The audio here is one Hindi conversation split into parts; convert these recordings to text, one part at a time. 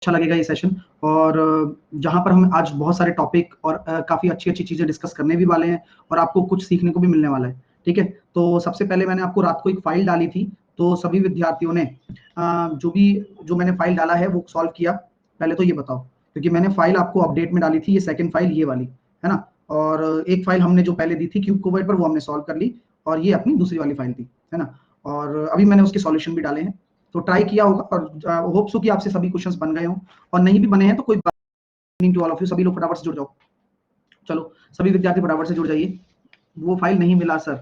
अच्छा लगेगा ये सेशन। और जहां पर हम आज बहुत सारे टॉपिक और काफी अच्छी अच्छी चीजें डिस्कस करने भी वाले हैं और आपको कुछ सीखने को भी मिलने वाला है। ठीक है, तो सबसे पहले मैंने आपको रात को एक फाइल डाली थी, तो सभी विद्यार्थियों ने जो मैंने फाइल डाला है वो सॉल्व किया। पहले तो ये बताओ, क्योंकि मैंने फाइल आपको अपडेट में डाली थी, ये सेकंड फाइल ये वाली है ना, और एक फाइल हमने जो पहले दी थी क्यूब कोवर्ट पर वो हमने सॉल्व कर ली, और ये अपनी दूसरी वाली फाइल थी, है ना। और अभी मैंने उसके सॉल्यूशन भी डाले हैं, तो ट्राई किया होगा, और होप सो कि आपसे सभी क्वेश्चंस बन गए हों, और नहीं भी बने हैं तो कोई बात नहीं, टू ऑल ऑफ यू, सभी लोग फटाफट से जुड़ जाओ। चलो सभी विद्यार्थी फटाफट से जुड़ जाइए। वो फाइल नहीं मिला सर,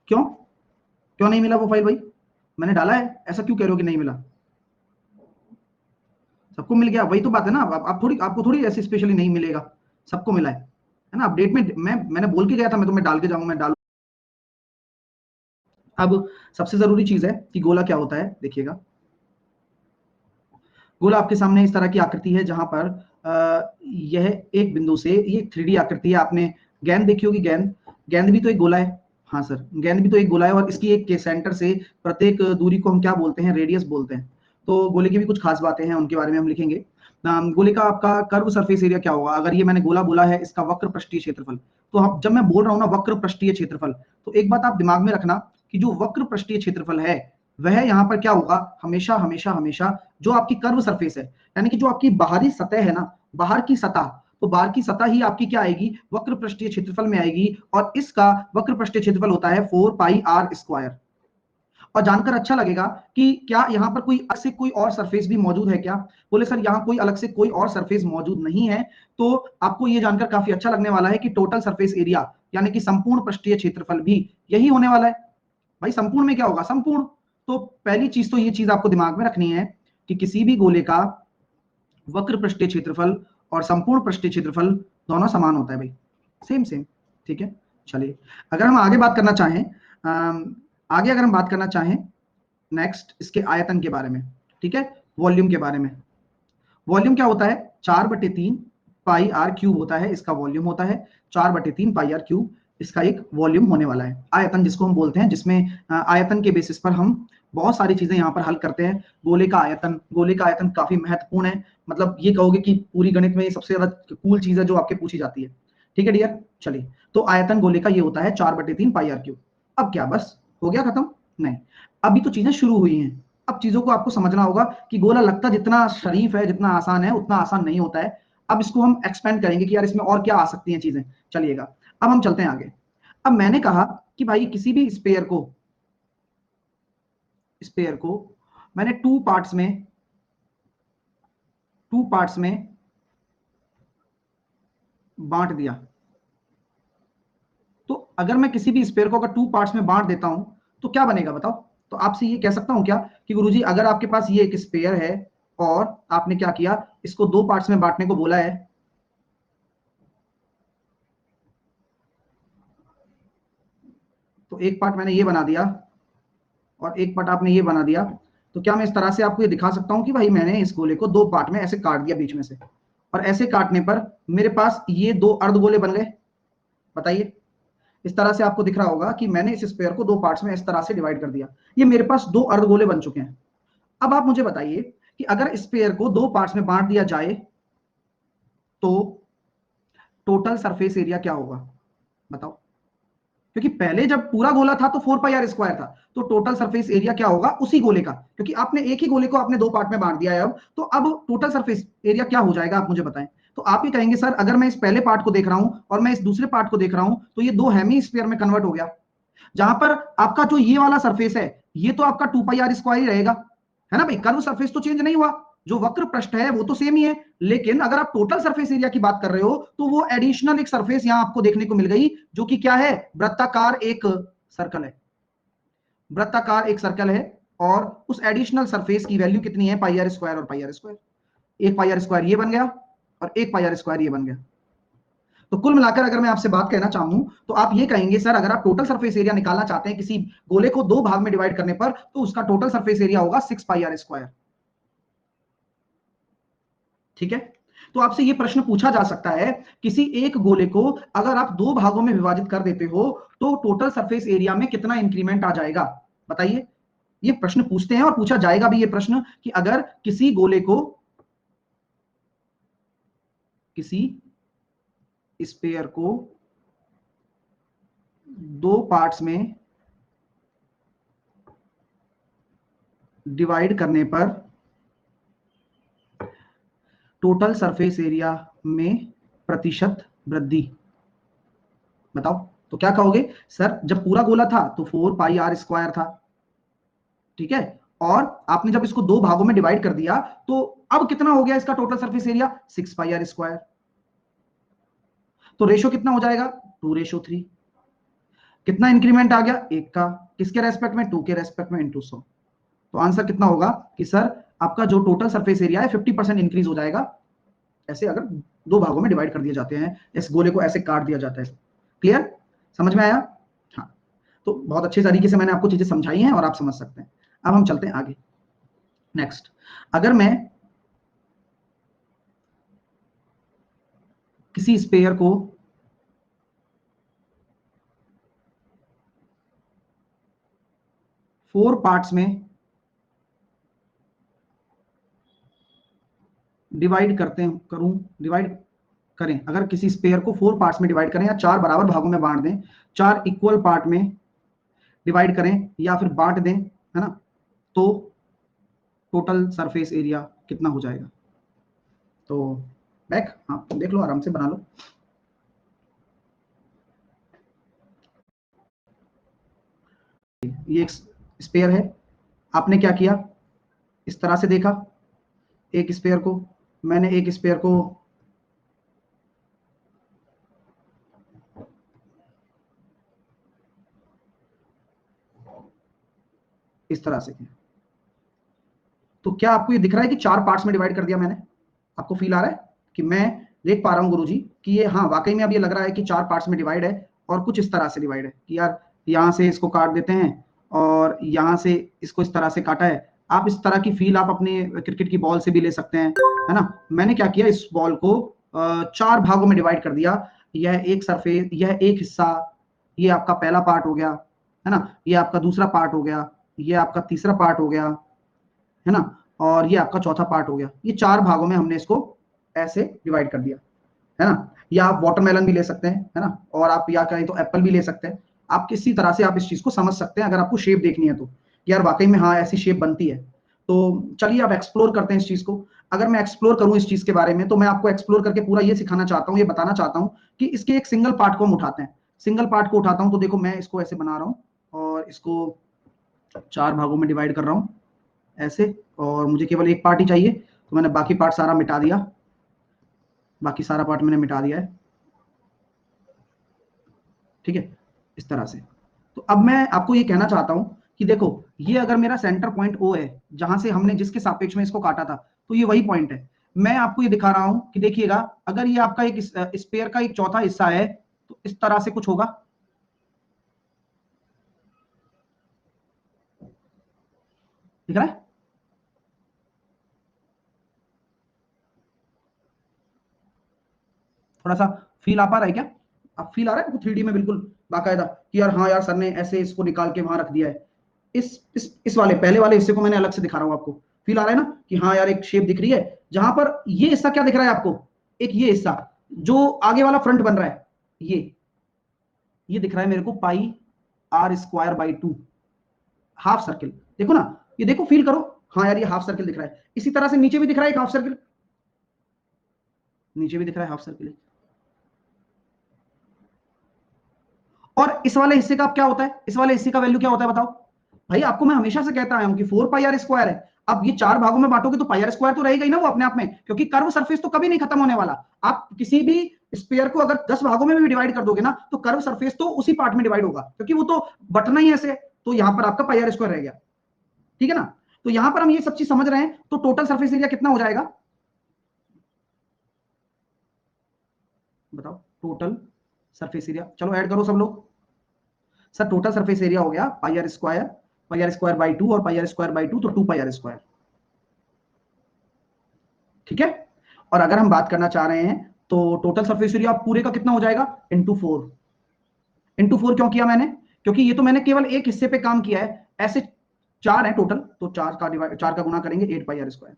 क्यों क्यों नहीं मिला वो फाइल भाई? मैंने डाला है, ऐसा क्यों कह रहे हो कि नहीं मिला? सबको मिल गया, वही तो बात है ना। आप थोड़ी, आपको थोड़ी ऐसे स्पेशली नहीं मिलेगा, सबको मिला है ना। अपडेट में मैंने बोल के गया था, मैं तुम्हें डाल के जाऊंगा, मैं डालू। अब सबसे जरूरी चीज है कि गोला क्या होता है, देखिएगा। गोला आपके सामने इस तरह की आकृति है, जहां पर यह एक बिंदु से, ये 3D आकृति है। आपने गेंद देखी होगी, गेंद गेंद भी तो एक गोला है। हाँ सर, गेंद भी तो एक गोला है, और इसकी एक के सेंटर से प्रत्येक दूरी को हम क्या बोलते हैं? रेडियस बोलते हैं। तो गोले की भी कुछ खास बातें हैं, उनके बारे में हम लिखेंगे। गोले का आपका कर्व सरफेस एरिया क्या होगा? अगर ये मैंने गोला बोला है, इसका वक्र पृष्ठीय क्षेत्रफल, तो हम जब मैं बोल रहा हूँ ना वक्र पृष्ठीय क्षेत्रफल, तो एक बात आप दिमाग में रखना कि जो वक्र पृष्ठीय क्षेत्रफल है वह यहाँ पर क्या होगा? हमेशा हमेशा हमेशा जो आपकी कर्व सरफेस है, यानी कि जो आपकी बाहरी सतह है ना, बाहर की सतह, तो बाहर की सतह ही आपकी क्या आएगी? वक्र पृष्ठीय क्षेत्रफल में आएगी, और इसका वक्र पृष्ठीय क्षेत्रफल होता है 4πr²। और जानकर अच्छा लगेगा कि क्या यहाँ पर कोई अलग से कोई और सरफेस भी मौजूद है क्या? बोले सर यहाँ कोई अलग से कोई और सरफेस मौजूद नहीं है। तो आपको ये जानकर काफी अच्छा लगने वाला है कि टोटल सरफेस एरिया, यानी कि संपूर्ण पृष्ठीय क्षेत्रफल भी यही होने वाला है। भाई संपूर्ण में क्या होगा? संपूर्ण। तो पहली चीज तो ये चीज आपको दिमाग में रखनी है कि किसी भी गोले का वक्र पृष्ठीय क्षेत्रफल और संपूर्ण पृष्ठीय क्षेत्रफल दोनों समान होता है भाई, सेम सेम। ठीक है, चलिए अगर हम आगे बात करना चाहें, आगे अगर हम बात करना चाहें नेक्स्ट इसके आयतन के बारे में, ठीक है, वॉल्यूम के बारे में। वॉल्यूम क्या होता है? 4/3 पाई आर क्यूब होता है, इसका वॉल्यूम होता है 4/3 पाई आर क्यूब, इसका एक वॉल्यूम होने वाला है। आयतन जिसको हम बोलते हैं, जिसमें आयतन के बेसिस पर हम बहुत सारी चीजें यहाँ पर हल करते हैं। गोले का आयतन, गोले का आयतन काफी महत्वपूर्ण है, मतलब ये कहोगे कि पूरी गणित में ये सबसे ज्यादा कूल चीज है जो आपके पूछी जाती है। ठीक है डियर, चलिए तो आयतन गोले का ये होता है 4/3 पाई आर क्यूब। अब क्या बस हो गया खत्म? नहीं, अभी तो चीजें शुरू हुई हैं। अब चीजों को आपको समझना होगा कि गोला लगता जितना शरीफ है, जितना आसान है, उतना आसान नहीं होता है। अब इसको हम एक्सपेंड करेंगे कि यार इसमें और क्या आ सकती हैं चीजें। चलिएगा अब हम चलते हैं आगे। अब मैंने कहा कि भाई किसी भी स्पेयर को मैंने टू पार्ट्स में बांट दिया। तो अगर मैं किसी भी स्पेयर को अगर 2 पार्ट्स में बांट देता हूं तो क्या बनेगा बताओ? तो आपसे ये कह सकता हूं क्या कि गुरुजी अगर आपके पास ये एक स्पेयर है और आपने क्या किया, इसको 2 पार्ट्स में बांटने को बोला है, तो एक पार्ट मैंने ये बना दिया और एक पार्ट आपने ये बना दिया, तो क्या मैं इस तरह से आपको ये दिखा सकता हूं कि भाई मैंने इस गोले को 2 पार्ट में ऐसे काट दिया बीच में से, और ऐसे काटने पर मेरे पास ये 2 अर्धगोले बन गए? बताइए, इस तरह से आपको दिख रहा होगा कि मैंने इस स्पेयर को 2 पार्ट्स में इस तरह से डिवाइड कर दिया, ये मेरे पास 2 अर्धगोले बन चुके हैं। अब आप मुझे बताइए कि अगर स्पेयर को 2 पार्ट्स में बांट दिया जाए तो टोटल सरफेस एरिया क्या होगा? बताओ, क्योंकि पहले जब पूरा गोला था तो 4πr² था, तो टोटल सरफेस एरिया क्या होगा उसी गोले का, क्योंकि आपने एक ही गोले को आपने 2 पार्ट में बांट दिया है अब, तो अब टोटल सरफेस एरिया क्या हो जाएगा आप मुझे बताएं। तो आप ये कहेंगे सर अगर मैं इस पहले पार्ट को देख रहा हूं और मैं इस दूसरे पार्ट को देख रहा हूं तो ये 2 हेमी में कन्वर्ट हो गया, जहां पर आपका जो ये वाला सरफेस है ये तो आपका 2πr² ही रहेगा, है ना भाई। कर्व सरफेस तो चेंज नहीं हुआ, जो वक्र पृष्ठ है वो तो सेम ही है, लेकिन अगर आप टोटल सरफेस एरिया की बात कर रहे हो तो वो एडिशनल एक सरफेस यहां आपको देखने को मिल गई, जो कि क्या है? वृत्ताकार एक सर्कल है, वृत्ताकार एक सर्कल है। और उस एडिशनल सरफेस की वैल्यू कितनी है? πr² और πr²। एक πr² ये बन गया और एक πr² ये बन गया। तो कुल मिलाकर अगर मैं आपसे बात कहना चाहूं तो आप ये कहेंगे सर अगर आप टोटल सरफेस एरिया निकालना चाहते हैं किसी गोले को 2 भाग में डिवाइड करने पर, तो उसका टोटल सरफेस एरिया होगा 6πr²। ठीक है, तो आपसे ये प्रश्न पूछा जा सकता है किसी एक गोले को अगर आप 2 भागों में विभाजित कर देते हो तो टोटल सरफेस एरिया में कितना इंक्रीमेंट आ जाएगा? बताइए, ये प्रश्न पूछते हैं और पूछा जाएगा भी ये प्रश्न कि अगर किसी गोले को किसी स्पेयर को दो पार्ट्स में डिवाइड करने पर टोटल सरफेस एरिया में प्रतिशत वृद्धि। बताओ तो क्या कहोगे सर, जब पूरा गोला था तो 4 पाई आर स्क्वायर था, ठीक है, और आपने जब इसको दो भागों में डिवाइड कर दिया तो अब कितना हो गया इसका total surface area 6 pi r square. तो रेशो कितना हो जाएगा 2:3। कितना इंक्रीमेंट आ गया 1 का, किसके रेस्पेक्ट में 2 के रेस्पेक्ट में इंटू 100। तो आंसर कितना होगा कि सर आपका जो टोटल सरफेस एरिया है 50% इंक्रीज हो जाएगा, ऐसे अगर दो भागों में डिवाइड कर दिए जाते हैं, इस गोले को ऐसे काट दिया जाता है। क्लियर, समझ में आया? हाँ, तो बहुत अच्छे तरीके से मैंने आपको चीजें समझाई हैं और आप समझ सकते हैं। अब हम चलते हैं आगे। नेक्स्ट, अगर मैं किसी स्पेयर को फोर पार्ट्स में डिवाइड करें, अगर किसी स्पेयर को 4 पार्ट्स में डिवाइड करें या 4 बराबर भागों में बांट दें, 4 इक्वल पार्ट में डिवाइड करें या फिर बांट दें, है ना, तो टोटल सरफेस एरिया कितना हो जाएगा? तो बैक, हाँ देख लो, आराम से बना लो। ये एक स्पेयर है, आपने क्या किया, इस तरह से देखा एक स्पेयर को, मैंने एक स्पेयर को इस तरह से किया, तो क्या आपको ये दिख रहा है कि 4 पार्ट्स में डिवाइड कर दिया मैंने? आपको फील आ रहा है कि मैं देख पा रहा हूं गुरुजी कि ये, हाँ वाकई में अब ये लग रहा है कि 4 पार्ट्स में डिवाइड है और कुछ इस तरह से डिवाइड है कि यार यहां से इसको काट देते हैं और यहां से इसको इस तरह से काटा है। आप इस तरह की फील आप अपने क्रिकेट की बॉल से भी ले सकते हैं, है ना। मैंने क्या किया, इस बॉल को 4 भागों में डिवाइड कर दिया। यह एक सरफेस, यह एक हिस्सा, ये आपका पहला पार्ट हो गया, है ना, ये आपका दूसरा पार्ट हो गया, ये आपका तीसरा पार्ट हो गया, है ना, और ये आपका चौथा पार्ट हो गया। ये 4 भागों में हमने इसको ऐसे डिवाइड कर दिया, है ना। या आप वाटरमेलन भी ले सकते हैं, है ना, और आप या कहें तो एप्पल भी ले सकते हैं। आप किसी तरह से आप इस चीज को समझ सकते हैं अगर आपको शेप देखनी है तो, यार वाकई में हाँ ऐसी शेप बनती है। तो चलिए आप एक्सप्लोर करते हैं इस चीज को। अगर मैं एक्सप्लोर करूं इस चीज के बारे में, तो मैं आपको एक्सप्लोर करके पूरा ये सिखाना चाहता हूं, ये बताना चाहता हूं कि इसके एक सिंगल पार्ट को हम उठाते हैं। सिंगल पार्ट को उठाता हूं तो देखो मैं इसको ऐसे बना रहा हूं और इसको 4 भागों में डिवाइड कर रहा हूं ऐसे, और मुझे केवल एक पार्ट ही चाहिए, तो मैंने बाकी पार्ट सारा मिटा दिया, बाकी सारा पार्ट मैंने मिटा दिया है, ठीक है, इस तरह से। तो अब मैं आपको ये कहना चाहता हूं कि देखो ये अगर मेरा सेंटर पॉइंट ओ है, जहां से हमने जिसके सापेक्ष में इसको काटा था, तो ये वही पॉइंट है। मैं आपको ये दिखा रहा हूं कि देखिएगा, अगर ये आपका एक स्पेयर का एक चौथा हिस्सा है तो इस तरह से कुछ होगा, दिख रहा है? थोड़ा सा फील आ पा रहा है क्या? आप फील आ रहा है 3D में बिल्कुल बाकायदा कि यार हाँ यार सर ने ऐसे इसको निकाल के वहां रख दिया है। इस वाले पहले वाले हिस्से को मैंने अलग से दिखा रहा हूं आपको, फील आ रहा है ना कि हाँ यार एक शेप दिख रही है, जहां पर ये हिस्सा क्या दिख रहा है आपको, एक ये हिस्सा जो आगे वाला फ्रंट बन रहा है, ये दिख रहा है मेरे को pi r square by 2, half circle. देखो ना, ये देखो फील करो, हाँ यार ये हाफ सर्किल दिख रहा है। इसी तरह से नीचे भी दिख रहा है एक हाफ सर्किल, नीचे भी दिख रहा है हाफ सर्किल। और इस वाले हिस्से का क्या होता है, इस वाले हिस्से का वैल्यू क्या होता है बताओ भाई? आपको मैं हमेशा से कहता आया हूं कि 4 पाई आर स्क्वायर है। अब ये 4 भागों में बांटोगे तो पाई आर स्क्वायर तो रहेगा ही ना वो अपने आप में, क्योंकि कर्व सरफेस तो कभी नहीं खत्म होने वाला। आप किसी भी स्पेयर को अगर 10 भागों में भी डिवाइड कर दोगे ना, तो कर्व सरफेस तो उसी पार्ट में डिवाइड होगा, क्योंकि वो तो बटना ही ऐसे, तो यहां पर आपका पाई आर स्क्वायर रह गया, ठीक है ना। तो यहां पर हम ये सब चीज समझ रहे हैं, तो टोटल सरफेस एरिया कितना हो जाएगा बताओ? टोटल सरफेस एरिया, चलो ऐड करो सब लोग। सर टोटल सरफेस एरिया हो गया पाई आर स्क्वायर बाई 2 और पाई आर स्क्वायर बाई 2, तो 2 पाई आर स्क्वायर, ठीक है। और अगर हम बात करना चाह रहे हैं तो टोटल सरफेस एरिया पूरे का कितना हो जाएगा, इंटू 4। इंटू 4 क्यों किया मैंने? क्योंकि ये तो मैंने केवल एक हिस्से पे काम किया है, ऐसे 4 है टोटल, तो 4 का गुना करेंगे 8 पाई आर स्क्वायर।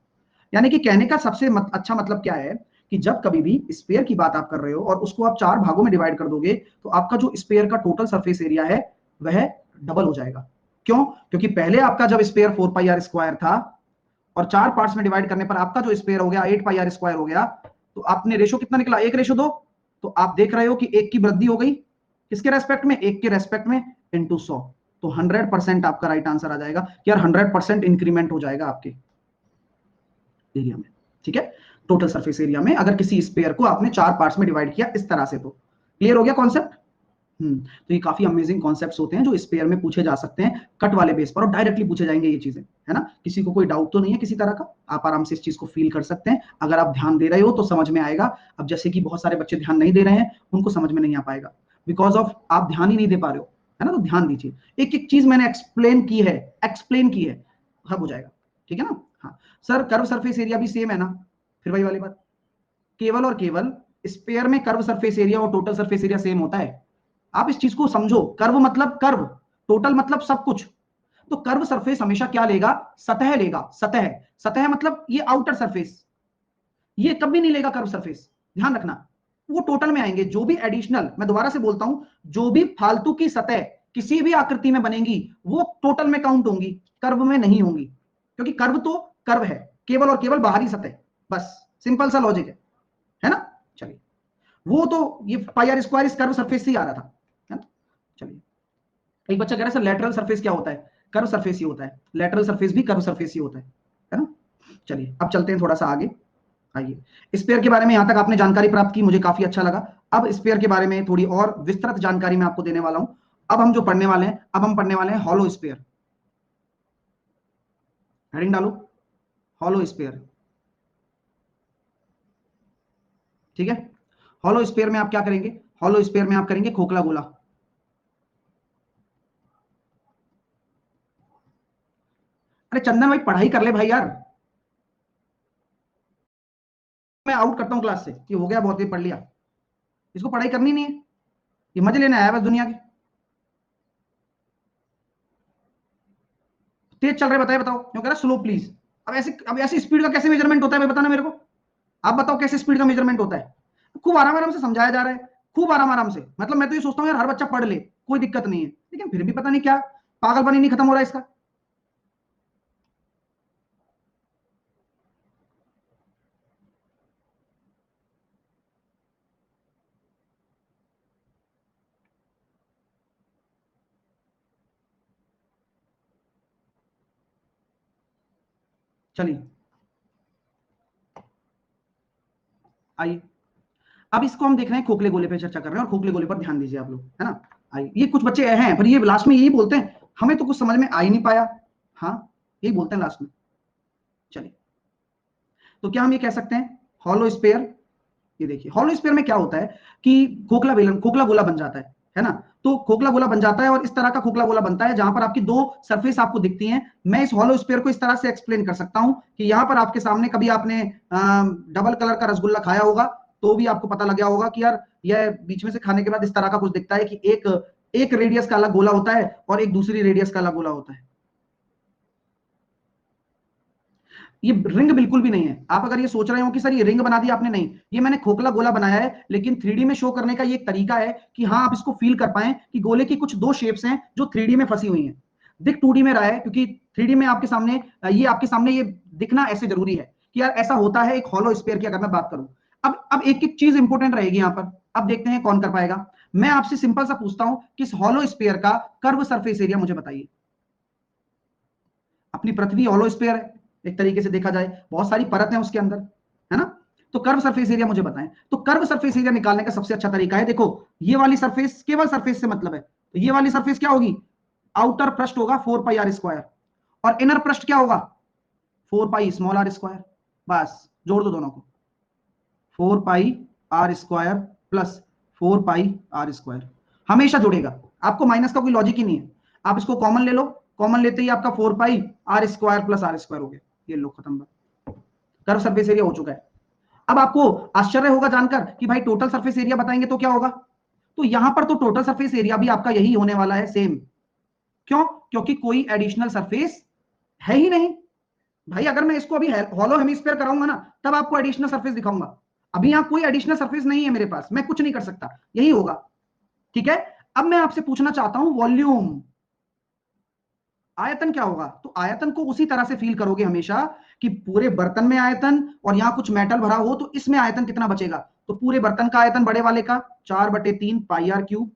यानी कि कहने का सबसे अच्छा मतलब क्या है कि जब कभी भी स्फीयर की बात आप कर रहे हो और उसको आप 4 भागों में डिवाइड कर दोगे तो आपका जो स्फीयर का टोटल सरफेस एरिया है वह डबल हो जाएगा। क्यों? क्योंकि पहले आपका जब स्फीयर 4 पाई आर स्क्वायर था और 4 पार्ट्स में डिवाइड करने पर आपका जो स्फीयर हो गया 8 पाई आर स्क्वायर हो गया, तो आपने रेशो कितना निकला 1:2। तो आप देख रहे हो कि 1 की वृद्धि हो गई किसके रेस्पेक्ट में, 1 के रेस्पेक्ट में इंटू 100। तो 100% आपका राइट आंसर आ जाएगा कि यार 100% इंक्रीमेंट हो जाएगा आपके एरिया में। ठीक है, टोटल सरफेस एरिया में अगर किसी स्फीयर को आपने 4 पार्ट्स में डिवाइड किया इस तरह से। तो क्लियर हो गया कॉन्सेप्ट? तो ये काफी अमेजिंग कॉन्सेप्ट्स होते हैं जो स्पेयर में पूछे जा सकते हैं कट वाले बेस पर, और डायरेक्टली पूछे जाएंगे ये चीजें, है ना। किसी को कोई डाउट तो नहीं है किसी तरह का, आप आराम से इस चीज को फील कर सकते हैं। अगर आप ध्यान दे रहे हो तो समझ में आएगा। अब जैसे कि बहुत सारे बच्चे ध्यान नहीं दे रहे हैं, उनको समझ में नहीं आ पाएगा बिकॉज ऑफ आप ध्यान ही नहीं दे पा रहे हो, है ना। तो ध्यान दीजिए, एक एक चीज मैंने एक्सप्लेन की है, सब हो जाएगा। ठीक है ना। हाँ सर, कर्व सरफेस एरिया भी सेम है ना, फिर वही वाली बात, केवल और केवल स्पेयर में कर्व सरफेस एरिया और टोटल सरफेस एरिया सेम होता है। आप इस चीज को समझो, कर्व मतलब कर्व, टोटल मतलब सब कुछ। तो कर्व सरफेस हमेशा क्या लेगा, सतह लेगा। सतह, सतह मतलब ये आउटर सरफेस, ये कभी नहीं लेगा कर्व सरफेस, ध्यान रखना। वो टोटल में आएंगे। जो भी एडिशनल, मैं दोबारा से बोलता हूं, जो भी फालतू की सतह किसी भी आकृति में बनेगी वो टोटल में काउंट होंगी, कर्व में नहीं होंगी। क्योंकि कर्व तो कर्व है, केवल और केवल बाहरी सतह, बस सिंपल सा लॉजिक है ना। चलिए, वो तो ये पाई आर स्क्वायर इस कर्व सरफेस से ही आ रहा था, है ना। चलिए, एक बच्चा कह रहा है सर लेटरल सरफेस क्या होता है, कर्व सरफेस ही होता है, लेटरल सरफेस भी कर्व सरफेस ही होता है ना। चलिए अब चलते हैं थोड़ा सा आगे। आइए, स्पेयर के बारे में यहां तक आपने जानकारी प्राप्त की, मुझे काफी अच्छा लगा। अब स्पेयर के बारे में थोड़ी और विस्तृत जानकारी मैं आपको देने वाला हूं। अब हम जो पढ़ने वाले हैं, अब हम पढ़ने वाले हैं हॉलो स्पेयर। हेडिंग डालो, हॉलो स्पेयर। ठीक है, हॉलो स्पेयर में आप क्या करेंगे, हॉलो स्पेयर में आप करेंगे खोखला गोला। अरे चंदन भाई पढ़ाई कर ले भाई यार, मैं आउट करता हूं क्लास से, ये हो गया बहुत ही पढ़ लिया, इसको पढ़ाई करनी नहीं है, ये मजे लेने आया बस दुनिया के। तेज चल रहे, बताए बताओ, क्यों कह रहा स्लो प्लीज। अब ऐसी स्पीड का कैसे मेजरमेंट होता है भाई, बताना मेरे को। आप बताओ कैसे स्पीड का मेजरमेंट होता है। खूब आराम आराम से समझाया जा रहा है, खूब आराम आराम से। मतलब मैं तो ये सोचता हूँ यार हर बच्चा पढ़ ले, कोई दिक्कत नहीं है, लेकिन फिर भी पता नहीं क्या पागलपन ही नहीं खत्म हो रहा है इसका। चलिए आइए, अब इसको हम देख रहे हैं खोखले गोले पे चर्चा कर रहे हैं, और खोखले गोले पर ध्यान दीजिए आप लोग, है ना। आइए, ये कुछ बच्चे हैं पर ये लास्ट में यही बोलते हैं हमें तो कुछ समझ में आ ही नहीं पाया, हाँ यही बोलते हैं लास्ट में। चलिए, तो क्या हम ये कह सकते हैं हॉलो स्पेयर, ये देखिए हॉलो स्पेयर में क्या होता है कि खोखला गोला बन जाता है ना। तो खोखला गोला बन जाता है और इस तरह का खोखला गोला बनता है जहां पर आपकी दो सरफेस आपको दिखती हैं। मैं इस हॉलो स्पेयर को इस तरह से एक्सप्लेन कर सकता हूं कि यहां पर आपके सामने कभी आपने डबल कलर का रसगुल्ला खाया होगा तो भी आपको पता लग गया होगा कि यार यह बीच में से खाने के बाद इस तरह का कुछ दिखता है कि एक एक रेडियस का अलग गोला होता है और एक दूसरी रेडियस का अलग गोला होता है। ये रिंग बिल्कुल भी नहीं है। आप अगर ये सोच रहे हो कि सर ये रिंग बना दिया आपने, नहीं, ये मैंने खोखला गोला बनाया है, लेकिन 3D में शो करने का ये एक तरीका है कि हाँ आप इसको फील कर पाए कि गोले की कुछ दो शेप्स हैं जो 3D में फंसी हुई हैं। दिख 2D में रहा है क्योंकि 3D में आपके सामने ये दिखना ऐसे जरूरी है कि यार ऐसा होता है एक हॉलो स्फीयर की अगर मैं बात करूं। अब एक एक चीज इंपॉर्टेंट रहेगी यहां पर। अब देखते हैं कौन कर पाएगा। मैं आपसे सिंपल सा पूछता हूं कि इस हॉलो स्फीयर का कर्व सरफेस एरिया मुझे बताइए। अपनी पृथ्वी हॉलो स्फीयर है, एक तरीके से देखा जाए बहुत सारी परत है उसके अंदर, है ना। तो कर्व सरफेस एरिया मुझे बताएं। तो कर्व सरफेस एरिया निकालने का सबसे अच्छा तरीका है, देखो ये वाली सरफेस केवल सरफेस से मतलब है, तो ये वाली सरफेस क्या होगी, आउटर पृष्ठ होगा 4 पाई आर स्क्वायर, और इनर पृष्ठ क्या होगा 4 पाई स्मॉल आर स्क्वायर। बस जोड़ दो दोनों को, 4 pi r square plus 4 pi r square, हमेशा जुड़ेगा, आपको माइनस का कोई लॉजिक ही नहीं है। आप इसको कॉमन ले लो, कॉमन लेते ही आपका 4 pi r square plus r square हो गया, ये लो खत्म बात, कर्व सरफेस एरिया हो चुका है। अब आपको आश्चर्य होगा जानकर कि भाई टोटल सरफेस एरिया बताएंगे तो क्या होगा। तो यहां पर तो टोटल सरफेस एरिया भी आपका यही होने वाला है, सेम। क्यों? क्योंकि कोई एडिशनल सरफेस है ही नहीं। भाई अगर मैं इसको अभी हॉलो हेमिस्फीयर कराऊंगा ना, तब आपको एडिशनल सरफेस दिखाऊंगा। अभी यहां कोई एडिशनल सरफेस नहीं है मेरे पास, मैं कुछ नहीं कर सकता, यही होगा। ठीक है, अब मैं आपसे पूछना चाहता हूं वॉल्यूम, आयतन क्या होगा? तो आयतन को उसी तरह से फील करोगे हमेशा कि पूरे बर्तन में आयतन और यहां कुछ मेटल भरा हो तो इसमें आयतन कितना बचेगा, तो पूरे बर्तन का आयतन बड़े वाले का 4/3 पाई आर क्यूब,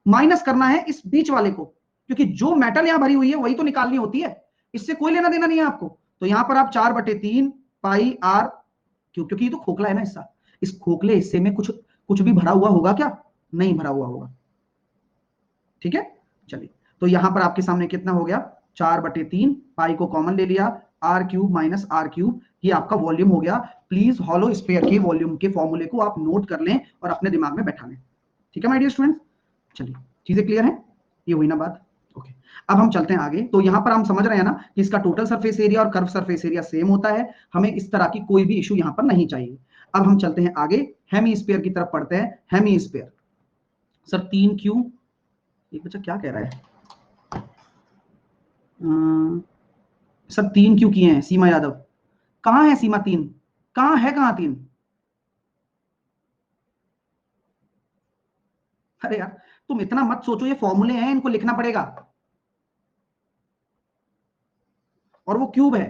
माइनस करना है इस बीच वाले को, क्योंकि जो मेटल यहां भरी हुई है वही तो निकालनी होती है, इससे कोई लेना देना नहीं है आपको। तो यहां पर आप 4/3 पाई आर क्यूब, क्योंकि ये तो खोखला है ना हिस्सा, इस खोखले हिस्से में कुछ कुछ भी भरा हुआ होगा क्या? नहीं भरा हुआ होगा। ठीक है, चलिए, तो यहां पर आपके सामने कितना हो गया, 4/3, पाई को कॉमन ले लिया, r cube minus r cube, ये आपका वॉल्यूम हो गया। प्लीज हॉलो स्फीयर के वॉल्यूम के फॉर्मूले को आप नोट कर लें और अपने दिमाग में बैठा लें। ठीक है माय डियर स्टूडेंट्स, चलिए चीजें क्लियर है, ये हुई ना बात। ओके, अब हम चलते हैं आगे। तो यहां पर हम समझ रहे हैं ना कि इसका टोटल सरफेस एरिया और कर्व सरफेस एरिया सेम होता है, हमें इस तरह की कोई भी इशू यहां पर नहीं चाहिए। अब हम चलते हैं आगे, हेमी स्फीयर की तरफ पढ़ते हैं। हेमी स्फीयर, सर 3 क्यू, एक बच्चा क्या कह रहा है, सर 3 क्यों किए हैं? सीमा यादव, कहां है सीमा 3, कहां है, कहां 3? अरे यार तुम इतना मत सोचो, ये फॉर्मूले हैं, इनको लिखना पड़ेगा, और वो क्यूब है।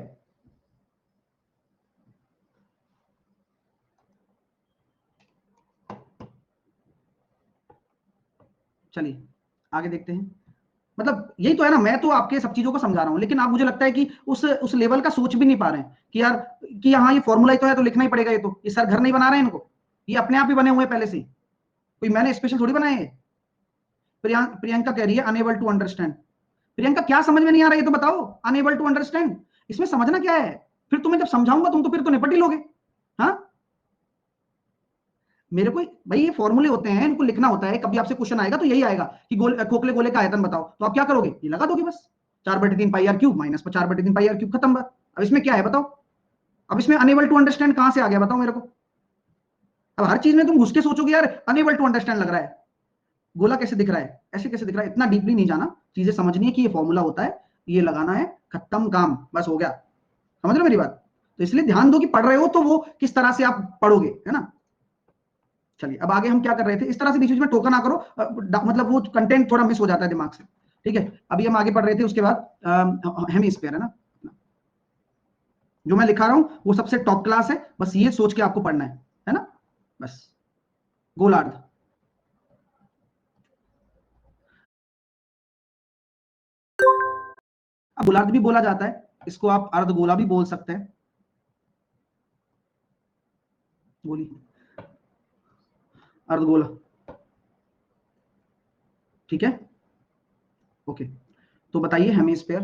चलिए आगे देखते हैं। मतलब यही तो है ना, मैं तो आपके सब चीजों को समझा रहा हूं, लेकिन आप मुझे लगता है कि उस लेवल का सोच भी नहीं पा रहे हैं कि यार, कि हाँ ये फॉर्मूला ही तो है तो लिखना ही पड़ेगा, ये तो ये सर घर नहीं बना रहे हैं इनको, ये अपने आप ही बने हुए हैं पहले से, कोई मैंने स्पेशल थोड़ी बनाए हैं। प्रियंका कह रही है अनेबल टू अंडरस्टैंड। प्रियंका क्या समझ में नहीं आ रहा है ये तो बताओ, अनेबल टू अंडरस्टैंड, इसमें समझना क्या है? फिर तुम्हें जब समझाऊंगा तुम तो फिर तो निपट ही लोगे। हाँ, मेरे को भाई ये फॉर्मूले होते हैं, इनको लिखना होता है, कभी आपसे क्वेश्चन आएगा तो यही आएगा कि खोखले गोले का आयतन बताओ, तो आप क्या करोगे, ये लगा दोगे बस, 4/3 pi r cube minus 4/3 pi r cube, खत्म बात। अब इसमें क्या है बताओ, अब इसमें अनेबल टू अंडरस्टैंड कहां से आ गया बताओ मेरे को? अब हर चीज में तुम घुस के सोचोगे यार अनेबल टू अंडरस्टैंड लग रहा है, गोला कैसे दिख रहा है, ऐसे कैसे दिख रहा है, इतना डीपली नहीं जाना, चीजें समझनी है कि ये फॉर्मूला होता है, ये लगाना है, खत्म काम, बस हो गया। समझ रहे हो मेरी बात? तो इसलिए ध्यान दो कि पढ़ रहे हो तो वो किस तरह से आप पढ़ोगे, है ना। चलिए अब आगे हम क्या कर रहे थे, इस तरह से बीच बीच में टोका ना करो, मतलब वो कंटेंट थोड़ा मिस हो जाता है दिमाग से। ठीक है, अभी हम आगे पढ़ रहे थे, उसके बाद हेमिस्फीयर है ना, जो मैं लिखा रहा हूं वो सबसे टॉप क्लास है, बस ये सोच के आपको पढ़ना है ना, बस गोलार्ध। अब गोलार्ध भी बोला जाता है, इसको आप अर्धगोला भी बोल सकते हैं, गोली, अर्धगोला। ठीक है, ओके, तो बताइए हेमिस्फीयर।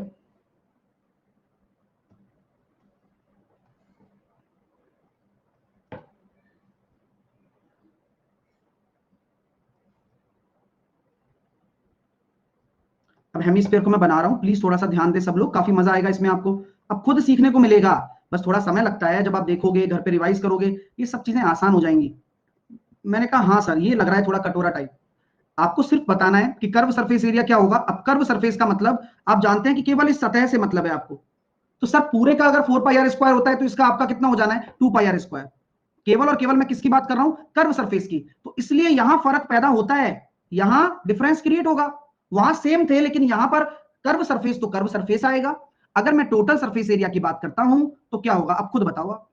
अब हेमिस्फीयर को मैं बना रहा हूं, प्लीज थोड़ा सा ध्यान दे सब लोग, काफी मजा आएगा इसमें आपको, अब खुद सीखने को मिलेगा, बस थोड़ा समय लगता है, जब आप देखोगे घर पे रिवाइज करोगे ये सब चीजें आसान हो जाएंगी। मैंने कहा हाँ सर ये लग रहा है थोड़ा कटोरा टाइप, आपको सिर्फ बताना है कि कर्व सरफेस एरिया क्या होगा। अब कर्व सरफेस का मतलब आप जानते हैं कि केवल इस सतह से मतलब है आपको, तो सर पूरे का अगर 4 पाई आर स्क्वायर होता है तो इसका आपका कितना हो जाना है, 2 पाई आर स्क्वायर। केवल और केवल मैं किसकी बात कर रहा हूं, कर्व सरफेस की, तो इसलिए यहां फर्क पैदा होता है, यहां डिफरेंस क्रिएट होगा, वहां सेम थे लेकिन यहां पर कर्व सरफेस तो कर्व सरफेस आएगा। अगर मैं टोटल सरफेस एरिया की बात करता हूं तो क्या होगा, अब खुद बताओ आप।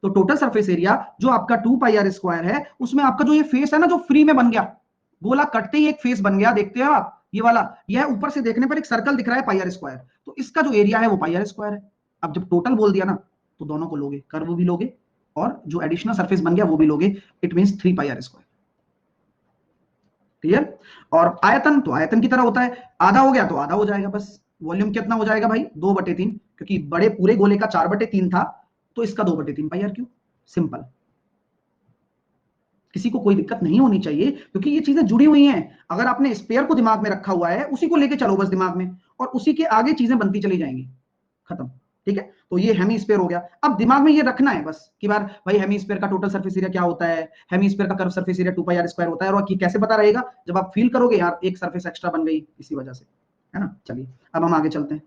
तो टोटल सरफेस एरिया जो आपका 2 पाई आर स्क्वायर है, उसमें आपका जो ये फेस है ना जो फ्री में बन गया, गोला कटते ही एक फेस बन गया, देखते हो आप ये वाला, यह ऊपर से देखने पर एक सर्कल दिख रहा है पाई आर स्क्वायर, तो इसका जो एरिया है वो पाई आर स्क्वायर है। अब जब टोटल बोल दिया ना तो दोनों को लोगे, कर्व भी लोगे और जो एडिशनल सरफेस बन गया वो भी लोगे, it means 3 pi r square. Clear? और आयतन तो आयतन की तरह होता है, आधा हो गया तो आधा हो जाएगा बस। वॉल्यूम कितना हो जाएगा भाई, 2/3, क्योंकि बड़े पूरे गोले का 4/3 था, तो इसका 2/3 पाई आर क्यूब, सिंपल। किसी को कोई दिक्कत नहीं होनी चाहिए क्योंकि ये चीजें जुड़ी हुई हैं, अगर आपने स्पेयर को दिमाग में रखा हुआ है उसी को लेके चलो बस दिमाग में, और उसी के आगे चीजें बनती चली जाएंगी, खत्म। ठीक है, तो ये हेमिस्फीयर हो गया, अब दिमाग में ये रखना है बस कि बार भाई हेमिस्फीयर का टोटल सरफेस एरिया क्या होता है, हेमिस्फीयर का curve surface area 2 pi r square होता है, और कैसे पता रहेगा, जब आप फील करोगे यार एक सरफेस एक्स्ट्रा बन गई इसी वजह से, है ना। चलिए अब हम आगे चलते हैं,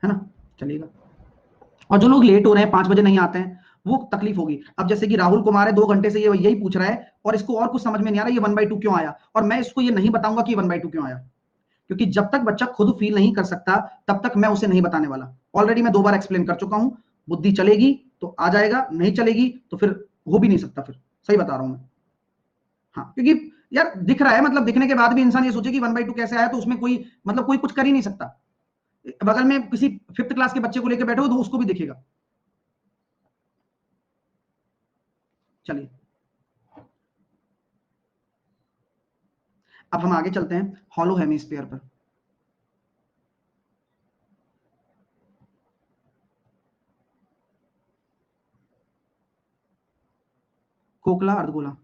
है ना, चलिएगा। और जो लोग लेट हो रहे हैं 5 बजे नहीं आते हैं, वो तकलीफ होगी। अब जैसे कि राहुल कुमार है, 2 घंटे से ये यही पूछ रहा है और इसको और कुछ समझ में नहीं आ रहा ये 1/2 क्यों आया, और मैं इसको ये नहीं बताऊंगा कि 1/2 क्यों आया, क्योंकि जब तक बच्चा खुद फील नहीं कर सकता तब तक मैं उसे नहीं बताने वाला। ऑलरेडी मैं 2 बार एक्सप्लेन कर चुका हूं। बुद्धि चलेगी तो आ जाएगा, नहीं चलेगी तो फिर हो भी नहीं सकता। फिर सही बता रहा हूं मैं। हाँ, क्योंकि यार दिख रहा है, मतलब दिखने के बाद भी इंसान ये सोचे कि 1/2 कैसे आया, तो उसमें कोई मतलब कोई कुछ कर ही नहीं सकता। बगल में किसी 5th क्लास के बच्चे को लेकर बैठो तो उसको भी दिखेगा। चलिए अब हम आगे चलते हैं हॉलो हेमिस्फीयर पर। खोखला अर्धगोला।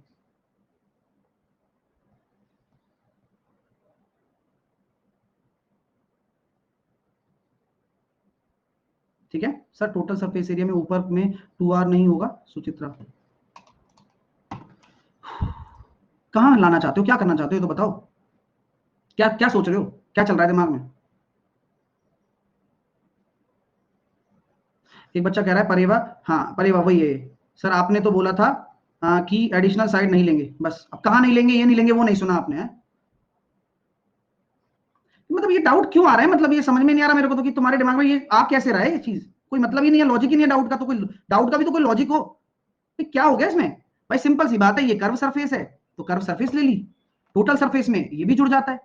ठीक है सर, टोटल सरफेस एरिया में ऊपर में 2r नहीं होगा सुचित्रा। कहां लाना चाहते हो, क्या करना चाहते हो तो बताओ, क्या क्या सोच रहे हो, क्या चल रहा है दिमाग में। एक बच्चा कह रहा है परेवा, हाँ परेवा वही है सर, आपने तो बोला था कि एडिशनल साइड नहीं लेंगे, बस अब कहाँ नहीं लेंगे, ये नहीं लेंगे वो नहीं सुना आपने है? मतलब ये डाउट क्यों आ रहा है, मतलब ये समझ में नहीं आ रहा मेरे को तो कि तुम्हारे दिमाग में ये आ कैसे रहा है, ये चीज कोई मतलब ही नहीं है, लॉजिक ही नहीं है डाउट का, तो कोई डाउट का भी तो कोई लॉजिक हो। तो क्या हो गया इसमें भाई, सिंपल सी बात है, ये कर्व सरफेस है तो कर्व सरफेस ले ली, टोटल सरफेस में ये भी जुड़ जाता है,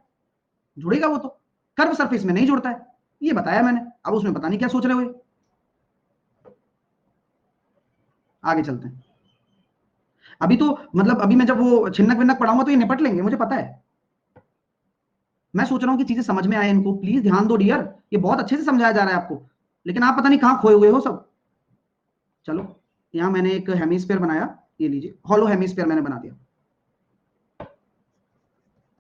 जुड़ेगा वो तो, कर्व सरफेस में नहीं जुड़ता है, ये बताया मैंने। अब उसमें पता नहीं क्या सोच रहे हो। आगे चलते हैं। अभी तो मतलब अभी मैं जब वो छिन्नक विन्नक पढ़ाऊंगा तो ये निपट लेंगे, मुझे पता है। मैं सोच रहा हूँ कि चीजें समझ में आए इनको, प्लीज ध्यान दो डियर, ये बहुत अच्छे से समझाया जा रहा है आपको, लेकिन आप पता नहीं कहाँ खोए हुए हो सब। चलो यहाँ मैंने एक हेमिस्फीयर बनाया, ये लीजिए हॉलो हेमिस्फीयर मैंने बना दिया।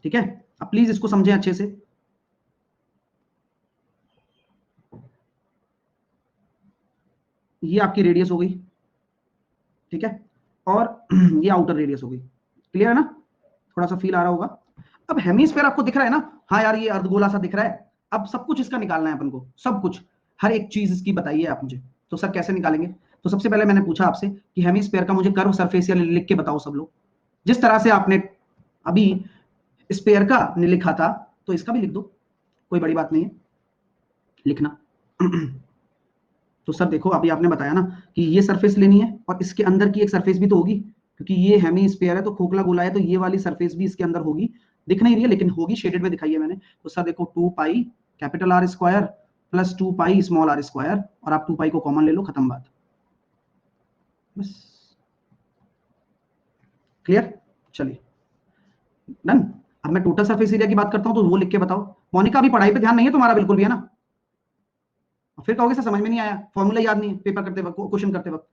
ठीक है, अब प्लीज इसको समझें अच्छे से। ये आपकी रेडियस हो गई, ठीक है, और ये आउटर रेडियस हो गई। क्लियर है ना, थोड़ा सा फील आ रहा होगा। अब हेमिस्फीयर आपको दिख रहा है ना, हाँ यार ये अर्धगोला सा दिख रहा है। अब सब कुछ इसका निकालना है अपन को, सब कुछ, हर एक चीज इसकी बताइए आप मुझे। तो सर कैसे निकालेंगे, तो सबसे पहले मैंने पूछा आपसे कि हेमिस्फीयर का मुझे कर्व सरफेस एरिया लिख के बताओ सब लोग, जिस तरह से आपने अभी स्पेयर का लिखा था तो इसका भी लिख दो, कोई बड़ी बात नहीं है लिखना। तो सर देखो अभी आपने बताया ना कि ये सरफेस लेनी है और इसके अंदर की एक सरफेस भी तो होगी, क्योंकि ये हेमी स्फीयर है तो खोखला गोला है, तो ये वाली सरफेस भी इसके अंदर होगी, दिख नहीं रही है लेकिन होगी, शेडेड में दिखाई है मैंने। तो सर देखो 2 pi capital r square plus 2 pi small r square, और आप 2 पाई को कॉमन ले लो, खत्म बात, बस। क्लियर, चलिए डन। अब मैं टोटल सरफेस एरिया की बात करता हूं तो वो लिख के बताओ। मोनिका अभी पढ़ाई पे ध्यान नहीं है तुम्हारा बिल्कुल भी, है ना? फिर कहोगे सर समझ में नहीं आया, फॉर्मूला याद नहीं है पेपर करते वक्त, क्वेश्चन करते वक्त।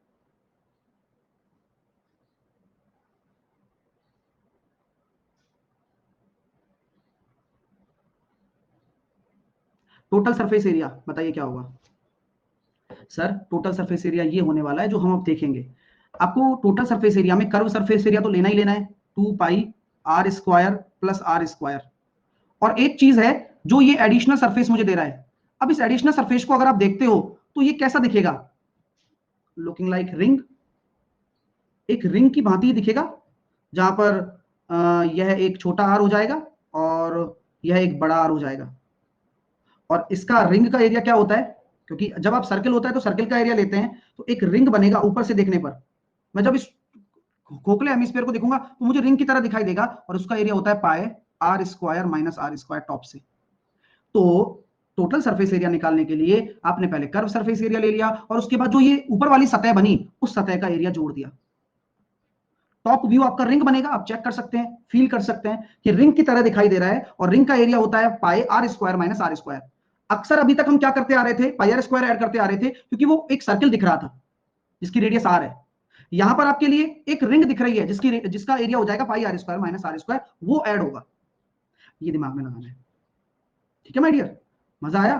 टोटल सरफेस एरिया बताइए क्या होगा। सर टोटल सरफेस एरिया ये होने वाला है जो हम अब देखेंगे। आपको टोटल सरफेस एरिया में कर्व सरफेस एरिया तो लेना ही लेना है, 2 pi r square plus r square. और एक चीज है जो ये एडिशनल सरफेस मुझे दे रहा है, अब इस एडिशनल सरफेस को अगर आप देखते हो तो ये कैसा दिखेगा, लुकिंग लाइक रिंग, एक रिंग की भांति दिखेगा, जहां पर यह एक छोटा आर हो जाएगा और यह एक बड़ा आर हो जाएगा। और इसका रिंग का एरिया क्या होता है, क्योंकि जब आप सर्कल होता है तो सर्कल का एरिया लेते हैं, तो एक रिंग बनेगा ऊपर से देखने पर। मैं जब इस खोखले हेमिस्फीयर को देखूंगा तो मुझे रिंग की तरह दिखाई देगा, और उसका एरिया होता है pi r square minus r square top से। तो टोटल सरफेस एरिया निकालने के लिए आपने पहले कर्व सरफेस एरिया ले लिया और उसके बाद जो ये ऊपर वाली सतह बनी उस सतह का एरिया जोड़ दिया। टॉप व्यू आपका रिंग बनेगा, आप चेक कर सकते हैं, फील कर सकते हैं कि रिंग की तरह दिखाई दे रहा है, और रिंग का एरिया होता है pi r square minus r square. अक्सर अभी तक हम क्या करते आ रहे थे, पाई आर स्क्वायर ऐड करते आ रहे थे, क्योंकि वो एक सर्कल दिख रहा था जिसकी रेडियस आर है। यहां पर आपके लिए एक रिंग दिख रही है जिसका एरिया हो जाएगा pi r square minus r square, वो ऐड होगा, ये दिमाग में लगाना है। ठीक है माय डियर, मजा आया?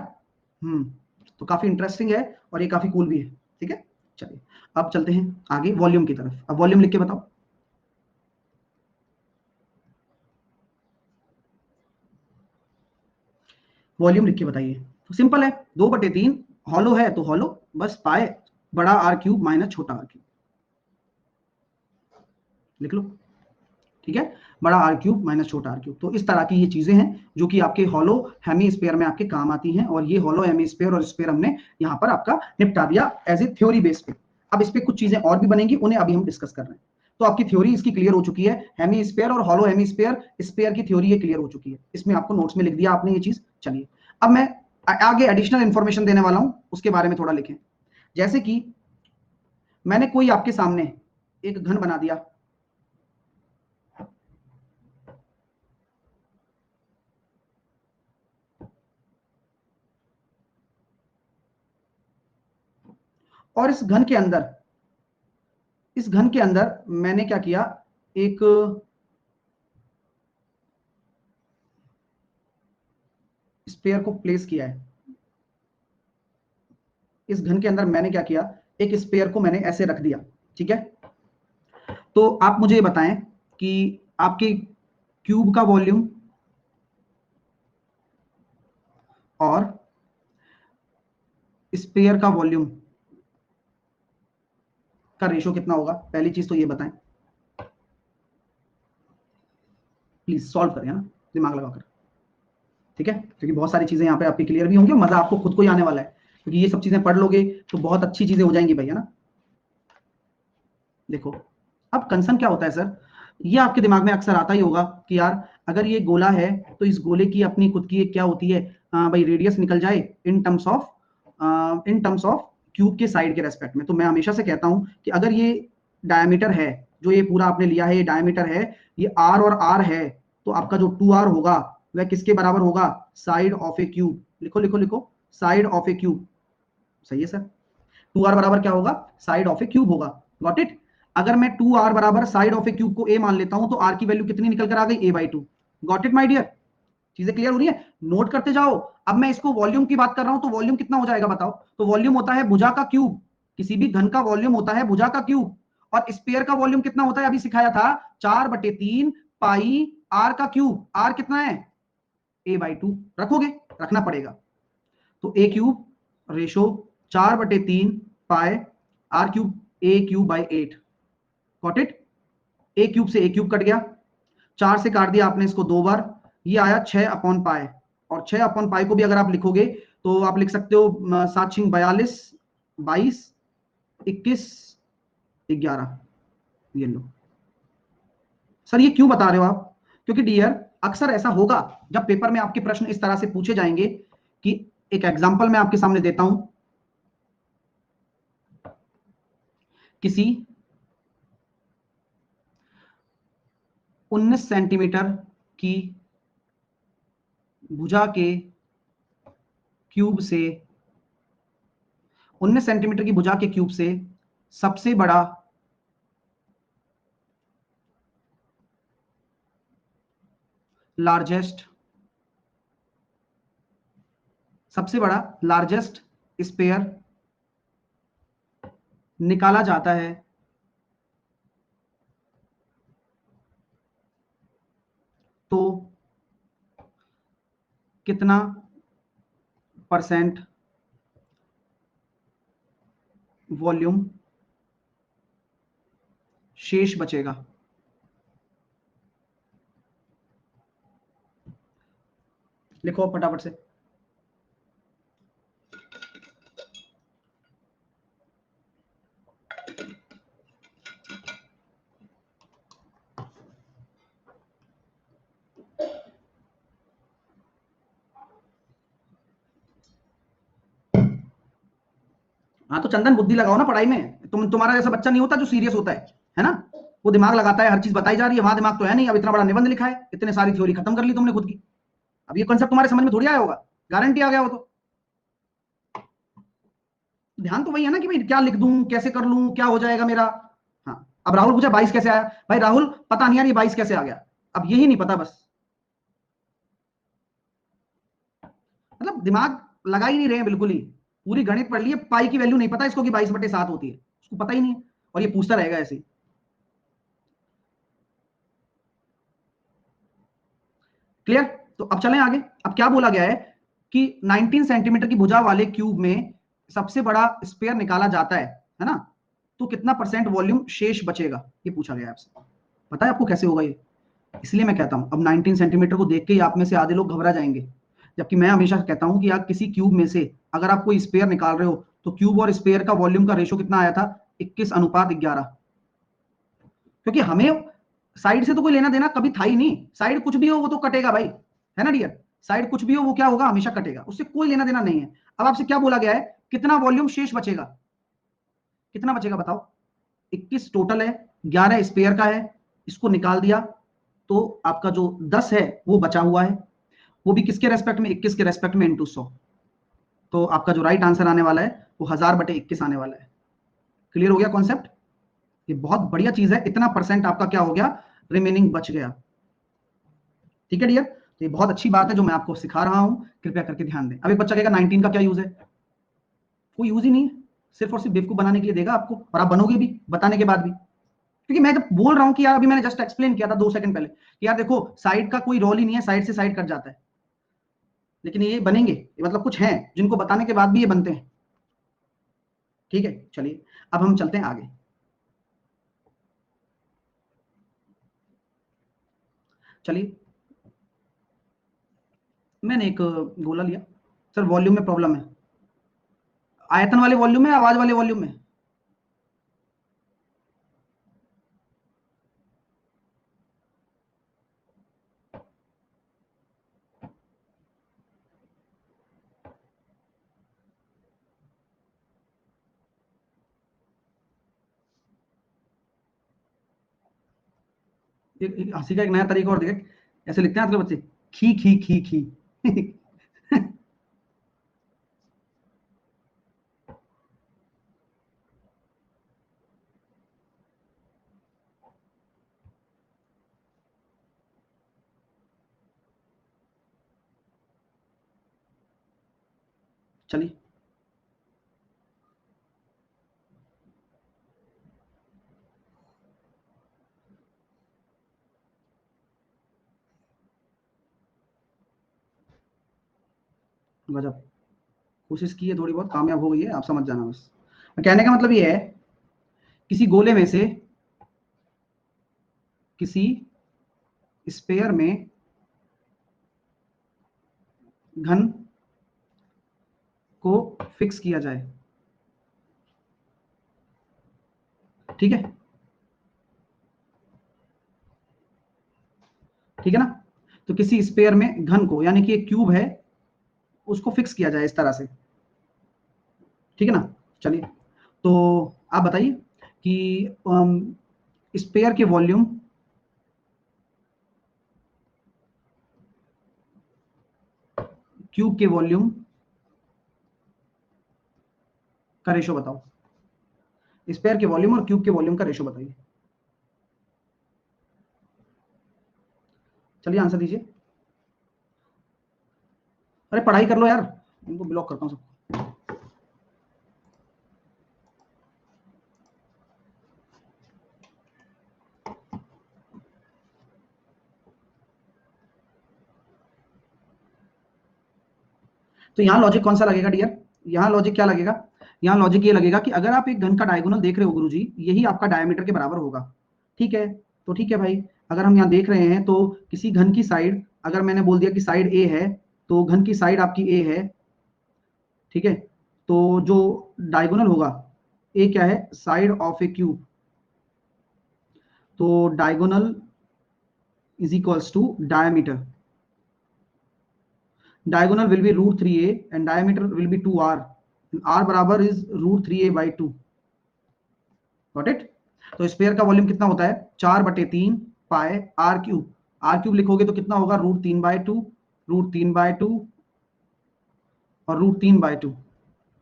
तो काफी इंटरेस्टिंग है और ये काफी कूल भी है। ठीक है, चलिए अब चलते हैं आगे वॉल्यूम की तरफ। अब वॉल्यूम लिख के बताओ। वॉल्यूम लिख के बताइए। तो सिंपल है, 2/3 हॉलो है तो हॉलो, बस पाए बड़ा आर क्यूब माइनस छोटा आर क्यूब। लिख लो, ठीक है, बड़ा आर क्यूब माइनस छोटा आर क्यूब। तो इस तरह की ये चीजें हैं जो कि आपके हॉलो हेमीस्फीयर में आपके काम आती हैं, और ये हॉलो हेमीस्फीयर और स्फीयर हमने यहाँ पर आपका निपटा दिया एज ए थ्योरी बेस पे। अब इस पे कुछ चीजें और भी बनेंगी, उन्हें अभी हम डिस्कस कर रहे हैं। तो आपकी थ्योरी इसकी क्लियर हो चुकी है, हेमीस्फीयर और हॉलो हेमीस्फीयर स्फीयर की थ्योरी ये क्लियर हो चुकी है, इसमें आपको नोट्स में लिख दिया आपने ये चीज। चलिए अब मैं आगे एडिशनल इंफॉर्मेशन देने वाला हूं, उसके बारे में थोड़ा लिखें। जैसे कि मैंने कोई आपके सामने एक घन बना दिया, और इस घन के अंदर मैंने क्या किया, एक स्फीयर को प्लेस किया है। इस घन के अंदर मैंने क्या किया, एक स्फीयर को मैंने ऐसे रख दिया, ठीक है। तो आप मुझे बताएं कि आपके क्यूब का वॉल्यूम और स्फीयर का वॉल्यूम का रेशो कितना होगा। पहली चीज तो ये बताएं, प्लीज सॉल्व करें, ना दिमाग लगाकर, ठीक है, क्योंकि बहुत सारी चीजें यहाँ पे आपकी क्लियर भी होंगी, मजा आपको खुद को ही आने वाला है, क्योंकि ये सब चीजें पढ़ लोगे तो बहुत अच्छी चीजें हो जाएंगी भैया ना। देखो अब कंसर्न क्या होता है सर, ये आपके दिमाग में अक्सर आता ही होगा कि यार अगर ये गोला है तो इस गोले की अपनी खुद की एक क्या होती है, भाई रेडियस निकल जाए इन टर्म्स ऑफ क्यूब के साइड के रेस्पेक्ट में। तो मैं हमेशा से कहता हूं कि अगर ये डायमीटर है, जो ये पूरा आपने लिया है, ये डायमीटर है, ये आर और आर है, तो आपका जो 2r होगा वह किसके बराबर होगा, साइड ऑफ ए क्यूब। लिखो लिखो लिखो, साइड ऑफ ए क्यूब। सही है सर, 2r बराबर क्या होगा, साइड ऑफ ए क्यूब होगा। Got it. अगर मैं 2r बराबर साइड ऑफ ए क्यूब को a मान लेता हूं, तो r की वैल्यू कितनी निकल कर आ गई, a/2। Got it my dear, चीजें क्लियर हो रही है, नोट करते जाओ। अब मैं इसको वॉल्यूम की बात कर रहा हूं, तो वॉल्यूम कितना हो जाएगा बताओ। तो वॉल्यूम होता है भुजा का क्यूब, किसी भी घन का वॉल्यूम होता है भुजा का क्यूब। और स्फीयर का वॉल्यूम कितना होता है, अभी सिखाया था, 4/3 पाई आर का क्यूब। आर कितना है, a/2। रखोगे, रखना पड़ेगा। तो ए cube ratio 4/3 pi r cube, a cube by 8। Got it. A cube से ए क्यूब कट गया, 4 से काट दिया आपने इसको 2 बार, ये आया 6/पाए। और 6/पाए को भी अगर आप लिखोगे तो आप लिख सकते हो 7×6 42, 22, 21, 11। ये लो सर, ये क्यों बता रहे हो आप, क्योंकि डियर अक्सर ऐसा होगा जब पेपर में आपके प्रश्न इस तरह से पूछे जाएंगे कि एक एग्जांपल मैं आपके सामने देता हूं, किसी 19 सेंटीमीटर की भुजा के क्यूब से, 19 सेंटीमीटर की भुजा के क्यूब से सबसे बड़ा लार्जेस्ट स्पेयर निकाला जाता है, तो कितना % वॉल्यूम शेष बचेगा। लिखो फटाफट से। हाँ तो चंदन बुद्धि लगाओ ना पढ़ाई में, तुम्हारा जैसा बच्चा नहीं होता जो सीरियस होता है ना, वो दिमाग लगाता है, हर चीज बताई जा रही है, वहां दिमाग तो है नहीं। अब इतना बड़ा निबंध लिखा है, इतने सारी थ्योरी खत्म कर ली तुमने खुद की, अब ये कॉन्सेप्ट तुम्हारे समझ में थोड़ी आया होगा, गारंटी आ गया हो तो। ध्यान तो वही है ना कि भाई क्या लिख दूं, कैसे कर लूं, क्या हो जाएगा मेरा। हाँ, अब राहुल पूछा 22 कैसे आया, भाई राहुल पता नहीं यार ये 22 कैसे आ गया, अब यही नहीं पता बस, मतलब दिमाग लगा ही नहीं रहे हैं बिल्कुल ही। पूरी गणित पढ़ ली है, पाई की वैल्यू नहीं पता इसको कि 22/7 होती है, उसको पता ही नहीं है, और ये पूछता रहेगा ऐसे ही। क्लियर। तो अब चलें आगे। अब क्या बोला गया है कि 19 सेंटीमीटर की भुजा वाले क्यूब में सबसे बड़ा स्पेयर निकाला जाता है ना, तो कितना % वॉल्यूम शेष बचेगा, ये पूछा गया आपसे। पता है आपको कैसे होगा ये? इसलिए मैं कहता हूं अब 19 सेंटीमीटर को देख के ही आप में से आधे लोग घबरा जाएंगे, जबकि मैं हमेशा कहता हूं कि आप किसी क्यूब में से अगर आप कोई स्पेयर निकाल रहे हो तो क्यूब और स्पेयर का वॉल्यूम का रेशो कितना आया था? 21:11। क्योंकि हमें साइड से तो कोई लेना देना कभी था ही नहीं, साइड कुछ भी हो वो तो कटेगा भाई, है ना डियर? साइड कुछ भी हो वो क्या होगा? हमेशा कटेगा, उससे कोई लेना देना नहीं है। अब आपसे क्या बोला गया है? कितना वॉल्यूम शेष बचेगा? कितना बचेगा बताओ? 21 टोटल है, 11 स्पेयर का है, इसको निकाल दिया तो आपका जो 10 है वो बचा हुआ है, वो भी किसके रेस्पेक्ट में? 21 के रेस्पेक्ट में इंटू 100। तो आपका जो राइट आंसर आने वाला है वो 1000/21 आने वाला है। क्लियर हो गया कॉन्सेप्ट? ये बहुत बढ़िया चीज है, इतना परसेंट आपका क्या हो गया? रिमेनिंग बच गया। ठीक है डियर, तो ये बहुत अच्छी बात है जो मैं आपको सिखा रहा हूं, कृपया करके ध्यान दें। अब एक बच्चा कहेगा 19 का क्या यूज है? कोई यूज ही नहीं है, सिर्फ और सिर्फ बेवकूफ बनाने के लिए देगा आपको, और आप बनोगे भी बताने के बाद भी। क्योंकि मैं जब बोल रहा हूं कि यार, अभी मैंने जस्ट एक्सप्लेन किया था 2 सेकंड पहले कि यार देखो साइड का कोई रोल ही नहीं है, साइड से साइड कट जाता है, लेकिन ये बनेंगे, ये मतलब कुछ हैं जिनको बताने के बाद भी ये बनते हैं। ठीक है, चलिए अब हम चलते हैं आगे। चलिए, मैंने एक गोला लिया। सर वॉल्यूम में प्रॉब्लम है, आयतन वाले वॉल्यूम में, आवाज वाले वॉल्यूम में? हंसी का एक नया तरीका और देखे, ऐसे लिखते हैं आजकल बच्चे, खी खी खी खी। चलिए, गजब, कोशिश की है थोड़ी बहुत, कामयाब हो गई है, आप समझ जाना बस। कहने का मतलब ये है, किसी गोले में से किसी स्पेयर में घन को फिक्स किया जाए, ठीक है? ठीक है ना? तो किसी स्पेयर में घन को, यानी कि एक क्यूब है, उसको फिक्स किया जाए इस तरह से, ठीक है ना? चलिए, तो आप बताइए कि स्पेयर के वॉल्यूम क्यूब के वॉल्यूम का रेशो बताओ। स्पेयर के वॉल्यूम और क्यूब के वॉल्यूम का रेशो बताइए। चलिए आंसर दीजिए। अरे पढ़ाई कर लो यार, इनको ब्लॉक करता हूँ सबको। तो यहाँ लॉजिक कौन सा लगेगा डियर? यहाँ लॉजिक क्या लगेगा? यहाँ लॉजिक ये लगेगा कि अगर आप एक घन का डायगोनल देख रहे हो गुरुजी, यही आपका डायमीटर के बराबर होगा, ठीक है? तो ठीक है भाई, अगर हम यहाँ देख रहे हैं तो किसी घन की साइड, अगर मैंने बोल दिया कि साइड ए है, तो घन की साइड आपकी ए है, ठीक है? तो जो डायगोनल होगा, ए क्या है? Side of a cube. तो diagonal is equals to diameter. diagonal will be √3a and diameter will be 2r. r बराबर इज √3a/2। Got it? तो स्पेयर का वॉल्यूम कितना होता है? 4/3 pi r cube. Are cube लिखोगे तो कितना होगा? √3/2, √3/2 और √3/2।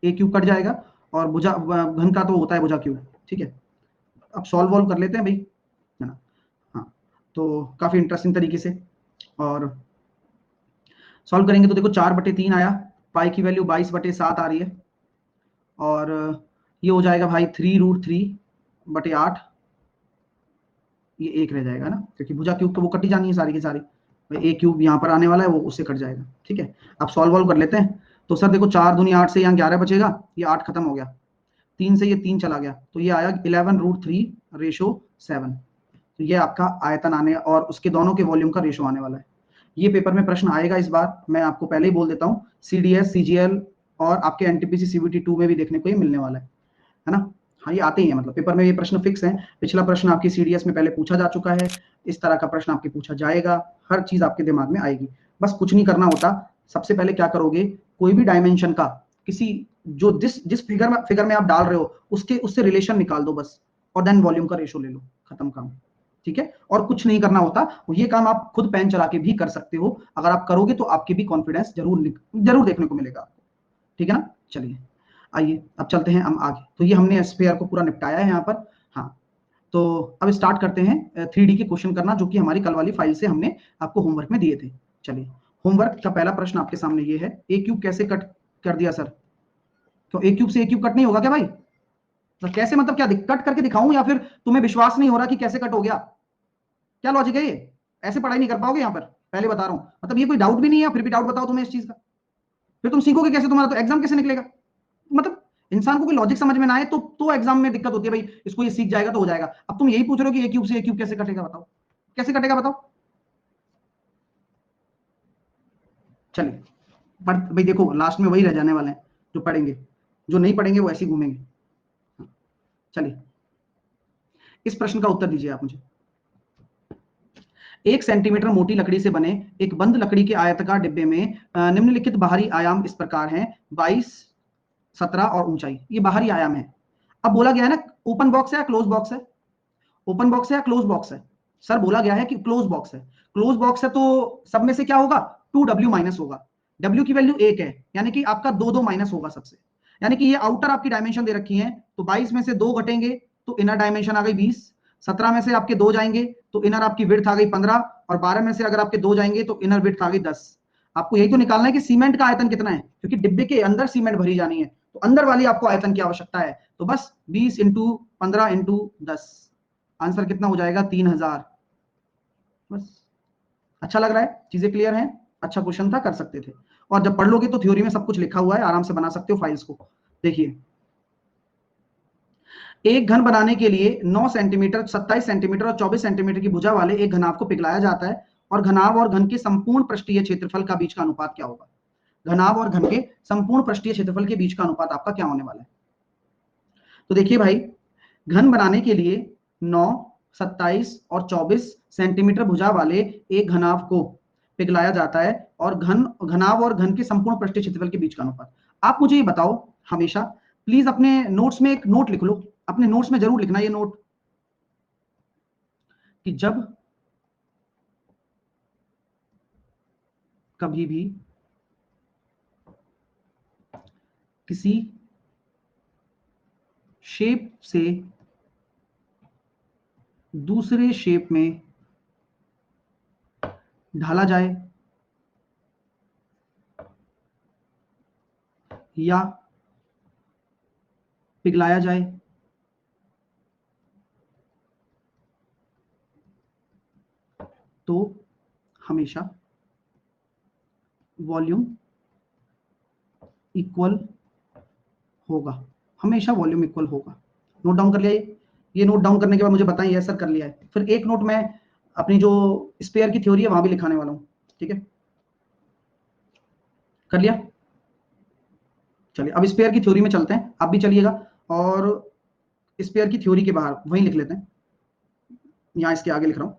ए क्यूब कट जाएगा और भुजा घन का तो होता है भुजा क्यूब, ठीक है? अब सॉल्व वॉल्व कर लेते हैं भाई, है ना? हाँ, तो काफी इंटरेस्टिंग तरीके से और सॉल्व करेंगे तो देखो 4/3 आया, पाई की वैल्यू 22/7 आ रही है, और ये हो जाएगा भाई 3√3/8। ये एक रह जाएगा ना, क्योंकि भुजा क्यूब तो वो कटी जानी है सारी की सारी, भाई ए क्यूब यहाँ पर आने वाला है, वो उससे कट जाएगा, ठीक है? अब सॉल्व वॉल्व कर लेते हैं। तो सर देखो 4 दूनी 8 से यहाँ 11 बचेगा, ये 8 खत्म हो गया, 3 से ये 3 चला गया, तो ये आया 11√3/7। तो ये आपका आयतन आने और उसके दोनों के वॉल्यूम का रेशो आने वाला है। ये पेपर में प्रश्न आएगा इस बार, मैं आपको पहले ही बोल देता हूँ। CDS, CGL और आपके NTPC CBT 2 में भी देखने को ये मिलने वाला है ना। हाँ, ये आते ही है, मतलब पेपर में ये प्रश्न फिक्स है। पिछला प्रश्न आपकी CDS में पहले पूछा जा चुका है, इस तरह का प्रश्न आपके पूछा जाएगा, हर चीज आपके दिमाग में आएगी। बस कुछ नहीं करना होता। सबसे पहले क्या करोगे, कोई भी डायमेंशन का किसी जो जिस फिगर में आप डाल रहे हो उससे रिलेशन निकाल दो बस, और देन वॉल्यूम का रेशो ले लो, खत्म काम। ठीक है, और कुछ नहीं करना होता। ये काम आप खुद पेन चला के भी कर सकते हो, अगर आप करोगे तो आपके भी कॉन्फिडेंस जरूर देखने को मिलेगा आपको। ठीक है ना। चलिए आइए अब चलते हैं हम आगे। तो ये हमने स्फीयर को पूरा निपटाया है यहाँ पर। हाँ, तो अब स्टार्ट करते हैं 3D के क्वेश्चन करना, जो कि हमारी कल वाली फाइल से हमने आपको होमवर्क में दिए थे। चलिए, होमवर्क का पहला प्रश्न आपके सामने ये है, ए क्यूब कैसे कट कर दिया सर? तो ए क्यूब से ए क्यूब कट नहीं होगा क्या भाई? तो कैसे, मतलब क्या कट करके दिखाऊं, या फिर तुम्हें विश्वास नहीं हो रहा कि कैसे कट हो गया? क्या लॉजिक है ये? ऐसे पढ़ाई नहीं कर पाओगे यहाँ पर, पहले बता रहा हूं। मतलब ये कोई डाउट भी नहीं है, फिर भी डाउट बताओ तुम्हें इस चीज का, फिर तुम सीखोगे कैसे? तुम्हारा तो एग्जाम कैसे निकलेगा? मतलब इंसान को कोई लॉजिक समझ में ना आए तो एग्जाम में दिक्कत होती है भाई। इसको ये सीख जाएगा तो हो जाएगा। अब तुम यही पूछ रहे हो कि ए क्यूब से ए क्यूब कैसे कटेगा, बताओ कैसे कटेगा, बताओ। चलिए भाई, देखो लास्ट में वही रह जाने वाले हैं जो पढ़ेंगे, जो नहीं पढ़ेंगे वो ऐसे ही घूमेंगे। चलिए, इस प्रश्न का उत्तर दीजिए आप मुझे। 1 सेंटीमीटर मोटी लकड़ी से बने एक बंद लकड़ी के आयताकार डिब्बे में निम्नलिखित बाहरी आयाम इस प्रकार हैं: 22, 17 और ऊंचाई। ये बाहरी आयाम है। अब बोला गया है ना, ओपन बॉक्स है या क्लोज बॉक्स है? ओपन बॉक्स है या क्लोज बॉक्स है? सर बोला गया है कि क्लोज बॉक्स है। क्लोज बॉक्स है तो सब में से क्या होगा? 2W माइनस होगा। W की वैल्यू 1 है, यानी कि आपका 2 माइनस होगा सबसे। यानी कि ये आउटर आपकी डायमेंशन दे रखी है, तो 22 में से 2 घटेंगे तो इनर डायमेंशन आ गई 20। 17 में से आपके 2 जाएंगे तो इनर आपकी विड्थ आ गई 15, और 12 में से अगर आपके 2 जाएंगे तो इनर विड्थ आ गई 10। आपको यही तो निकालना है कि सीमेंट का आयतन कितना है, क्योंकि डिब्बे के अंदर सीमेंट भरी जानी है, तो अंदर वाली आपको आयतन की आवश्यकता है। तो बस 20 इंटू 15 इंटू 10, आंसर कितना हो जाएगा? 3000। बस, अच्छा लग रहा है? चीजें क्लियर हैं? अच्छा क्वेश्चन था, कर सकते थे। और जब पढ़ लोगे तो थ्योरी में सब कुछ लिखा हुआ है, आराम से बना सकते हो फाइल्स को। देखिए, एक घन बनाने के लिए 9 सेंटीमीटर, 27 सेंटीमीटर और 24 सेंटीमीटर की भुजा वाले एक घनाभ को पिघलाया जाता है, और घनाभ और घन के संपूर्ण पृष्ठीय क्षेत्रफल का बीच का अनुपात क्या होगा? घनाभ और घन के संपूर्ण पृष्ठीय क्षेत्रफल के बीच का अनुपात आपका क्या होने वाला है? तो देखिए भाई, घन बनाने के लिए 9, 27 और 24 सेंटीमीटर भुजा वाले एक घनाभ को पिघलाया जाता है, और घनाभ और घन के संपूर्ण पृष्ठीय क्षेत्रफल के बीच का अनुपात। आप मुझे ये बताओ, हमेशा प्लीज अपने नोट्स में एक नोट लिख लो, अपने नोट्स में जरूर लिखना ये नोट, कि जब कभी भी किसी शेप से दूसरे शेप में ढाला जाए या पिघलाया जाए, तो हमेशा वॉल्यूम इक्वल होगा। हमेशा वॉल्यूम इक्वल होगा। नोट डाउन कर लिया? ये नोट डाउन करने के बाद मुझे बताएं यस सर कर लिया है। फिर एक नोट मैं अपनी जो स्पेयर की थ्योरी है वहां भी लिखाने वाला हूं। ठीक है, कर लिया? चलिए, अब स्पेयर की थ्योरी में चलते हैं, आप भी चलिएगा, और स्पेयर की थ्योरी के बाहर वहीं लिख लेते हैं, यहां इसके आगे लिख रहा हूं।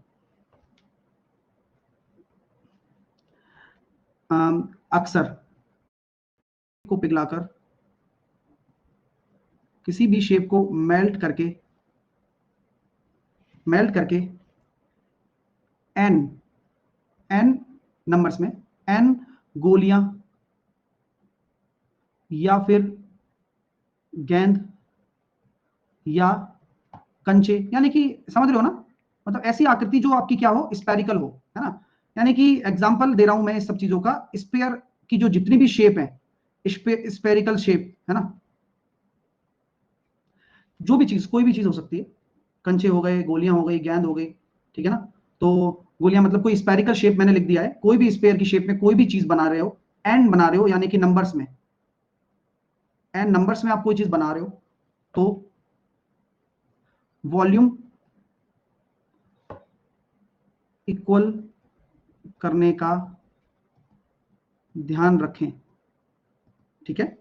अक्सर को पिघलाकर किसी भी शेप को मेल्ट करके एन एन नंबर्स में एन गोलियां या फिर गेंद या कंचे, यानी कि समझ रहे हो ना, मतलब ऐसी आकृति जो आपकी क्या हो, स्पेरिकल हो, है ना। यानी कि एग्जांपल दे रहा हूं मैं इस सब चीजों का। स्पेयर की जो जितनी भी शेप है, स्पेरिकल शेप, है ना, जो भी चीज, कोई भी चीज हो सकती है, कंचे हो गए, गोलियां हो गई, गेंद हो गई, ठीक है ना। तो गोलियां मतलब कोई स्पेरिकल शेप मैंने लिख दिया है, कोई भी स्पेयर की शेप में कोई भी चीज बना रहे हो, एंड बना रहे हो, यानी कि नंबर्स में, एंड नंबर्स में आप कोई चीज बना रहे हो, तो वॉल्यूम इक्वल करने का ध्यान रखें, ठीक है।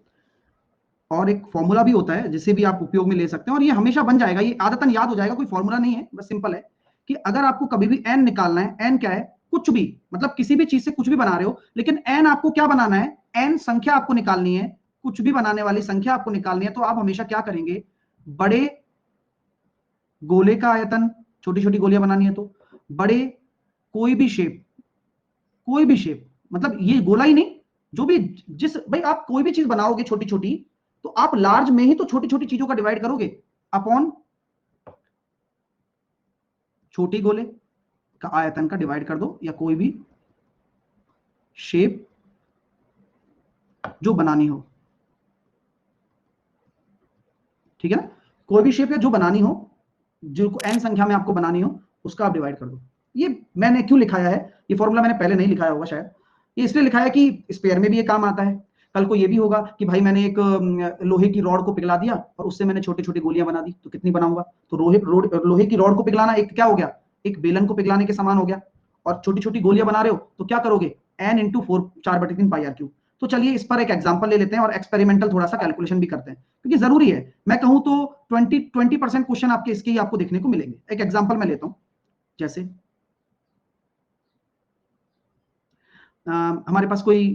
और एक फॉर्मूला भी होता है जिसे भी आप उपयोग में ले सकते हैं, और ये हमेशा बन जाएगा, ये आदतन याद हो जाएगा, कोई फॉर्मूला नहीं है, बस सिंपल है कि अगर आपको कभी भी एन निकालना है, एन क्या है, कुछ भी, मतलब किसी भी चीज से कुछ भी बना रहे हो, लेकिन एन आपको क्या बनाना है, एन संख्या आपको निकालनी है, कुछ भी बनाने वाली संख्या आपको निकालनी है, तो आप हमेशा क्या करेंगे, बड़े गोले का आयतन, छोटी छोटी गोलियां बनानी है तो बड़े कोई भी शेप, कोई भी शेप, मतलब ये गोला ही नहीं, जो भी, जिस भाई आप कोई भी चीज बनाओगे छोटी छोटी, तो आप लार्ज में ही तो छोटी छोटी चीजों का डिवाइड करोगे, अपॉन छोटी गोले का आयतन का डिवाइड कर दो, या कोई भी शेप जो बनानी हो, ठीक है ना, कोई भी शेप है जो बनानी हो, जो एन संख्या में आपको बनानी हो, उसका आप डिवाइड कर दो। ये मैंने क्यों लिखाया है, ये फॉर्मूला मैंने पहले नहीं लिखाया होगा शायद, ये इसलिए लिखा है कि स्पेयर में भी ये काम आता है, कल को ये भी होगा कि भाई मैंने एक लोहे की रॉड को पिघला दिया और उससे मैंने छोटी छोटी गोलियां बना दी, तो कितनी बनाऊंगा, तो लोहे की रॉड को पिघलाना एक क्या हो गया, एक बेलन को पिघलाने के समान हो गया, और छोटी छोटी गोलियां बना रहे हो तो क्या करोगे, n into 4 4/3 pi r cube. तो चलिए इस पर एक एग्जांपल ले लेते हैं और एक्सपेरिमेंटल थोड़ा सा कैलकुलेशन भी करते हैं, क्योंकि जरूरी है, मैं कहूं तो 20% क्वेश्चन आपके इसके ही आपको देखने को मिलेंगे। एक एग्जांपल मैं लेता हूं, जैसे हमारे पास कोई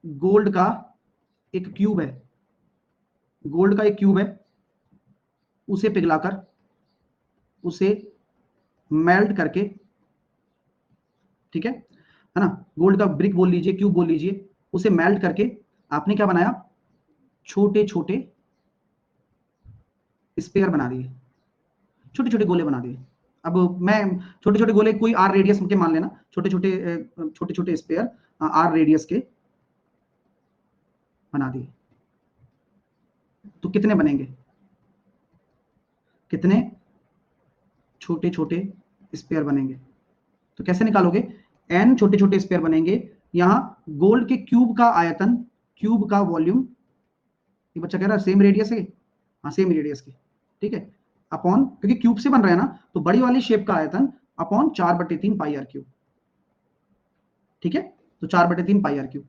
गोल्ड का एक क्यूब है, गोल्ड का एक क्यूब है, उसे पिघलाकर, उसे मेल्ट करके, ठीक है ना, गोल्ड का ब्रिक बोल लीजिए, क्यूब बोल लीजिए, उसे मेल्ट करके आपने क्या बनाया, छोटे छोटे स्पेयर बना दिए, छोटे छोटे गोले बना दिए। अब मैं छोटे छोटे गोले कोई आर रेडियस के मान लेना, छोटे छोटे छोटे छोटे स्पेयर आर रेडियस के बना दिए, तो कितने बनेंगे, कितने छोटे छोटे स्पेयर बनेंगे, तो कैसे निकालोगे, एन छोटे छोटे स्पेयर बनेंगे, यहां गोल्ड के क्यूब का आयतन, क्यूब का वॉल्यूम, ये बच्चा कह रहा है सेम रेडियस है, हाँ सेम रेडियस के, ठीक है, अपॉन, क्योंकि क्यूब से बन रहा है ना, तो बड़ी वाली शेप का आयतन अपॉन 4/3 पाई आर क्यूब, ठीक है, तो 4/3 पाई आर क्यूब,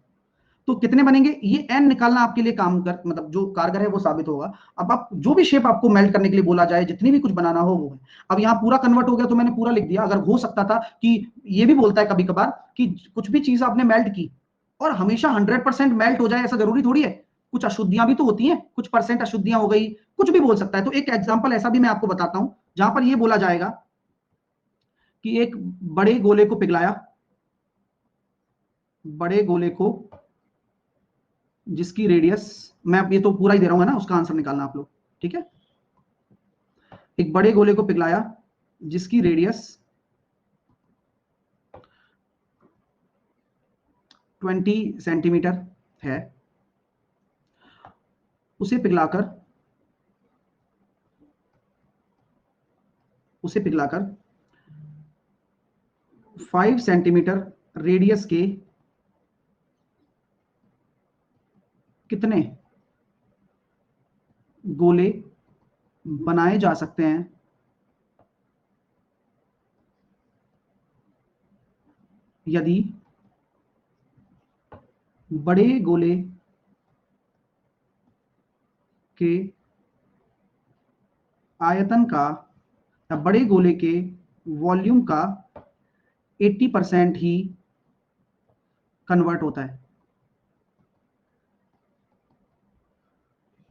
तो कितने बनेंगे, ये एन निकालना आपके लिए काम कर, मतलब जो कारगर है वो साबित होगा। अब आप जो भी शेप आपको मेल्ट करने के लिए बोला जाए, जितनी भी कुछ बनाना हो वो है। अब यहाँ पूरा कन्वर्ट हो गया तो मैंने पूरा लिख दिया, अगर हो सकता था कि ये भी बोलता है कभी कभार कि कुछ भी चीज आपने मेल्ट की और हमेशा 100% मेल्ट हो जाए, ऐसा जरूरी थोड़ी है, कुछ अशुद्धियां भी तो होती हैं, कुछ परसेंट अशुद्धियां हो गई, कुछ भी बोल सकता है। तो एक एग्जाम्पल ऐसा भी मैं आपको बताता हूं जहां पर यह बोला जाएगा कि एक बड़े गोले को पिघलाया, बड़े गोले को जिसकी रेडियस, मैं ये तो पूरा ही दे रहा हूं ना, उसका आंसर निकालना आप लोग, ठीक है, एक बड़े गोले को पिघलाया जिसकी रेडियस 20 सेंटीमीटर है, उसे पिघलाकर, उसे पिघलाकर 5 सेंटीमीटर रेडियस के कितने गोले बनाए जा सकते हैं यदि बड़े गोले के आयतन का या बड़े गोले के वॉल्यूम का 80% ही कन्वर्ट होता है,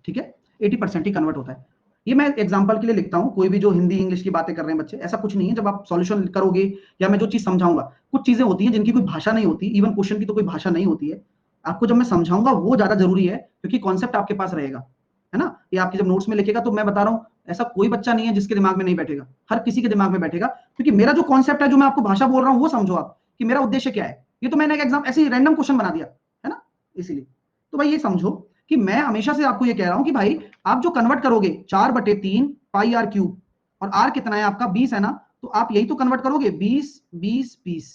ठीक है, 80% ही कन्वर्ट होता है। ये मैं एग्जांपल के लिए लिखता हूं, कोई भी जो हिंदी इंग्लिश की बातें कर रहे हैं बच्चे, ऐसा कुछ नहीं है, जब आप सॉल्यूशन करोगे या मैं जो चीज समझाऊंगा, कुछ चीजें होती हैं जिनकी कोई भाषा नहीं होती, इवन क्वेश्चन की तो कोई भाषा नहीं होती है, आपको जब मैं समझाऊंगा वो ज्यादा जरूरी है, क्योंकि कॉन्सेप्ट आपके पास रहेगा, है ना, ये आपकी जब नोट्स में लिखेगा तो मैं बता रहा हूं, ऐसा कोई बच्चा नहीं है जिसके दिमाग में नहीं बैठेगा, हर किसी के दिमाग में बैठेगा, क्योंकि मेरा जो कॉन्सेप्ट है, जो मैं आपको भाषा बोल रहा हूं वो समझो आप कि मेरा उद्देश्य क्या है। ये तो मैंने एक एग्जाम ऐसे ही रैंडम क्वेश्चन बना दिया है ना, इसीलिए। तो भाई ये समझो कि मैं हमेशा से आपको ये कह रहा हूं कि भाई आप जो कन्वर्ट करोगे 4/3 पाई आर क्यूब, और आर कितना है आपका 20 है ना, तो आप यही तो कन्वर्ट करोगे 20 20 20,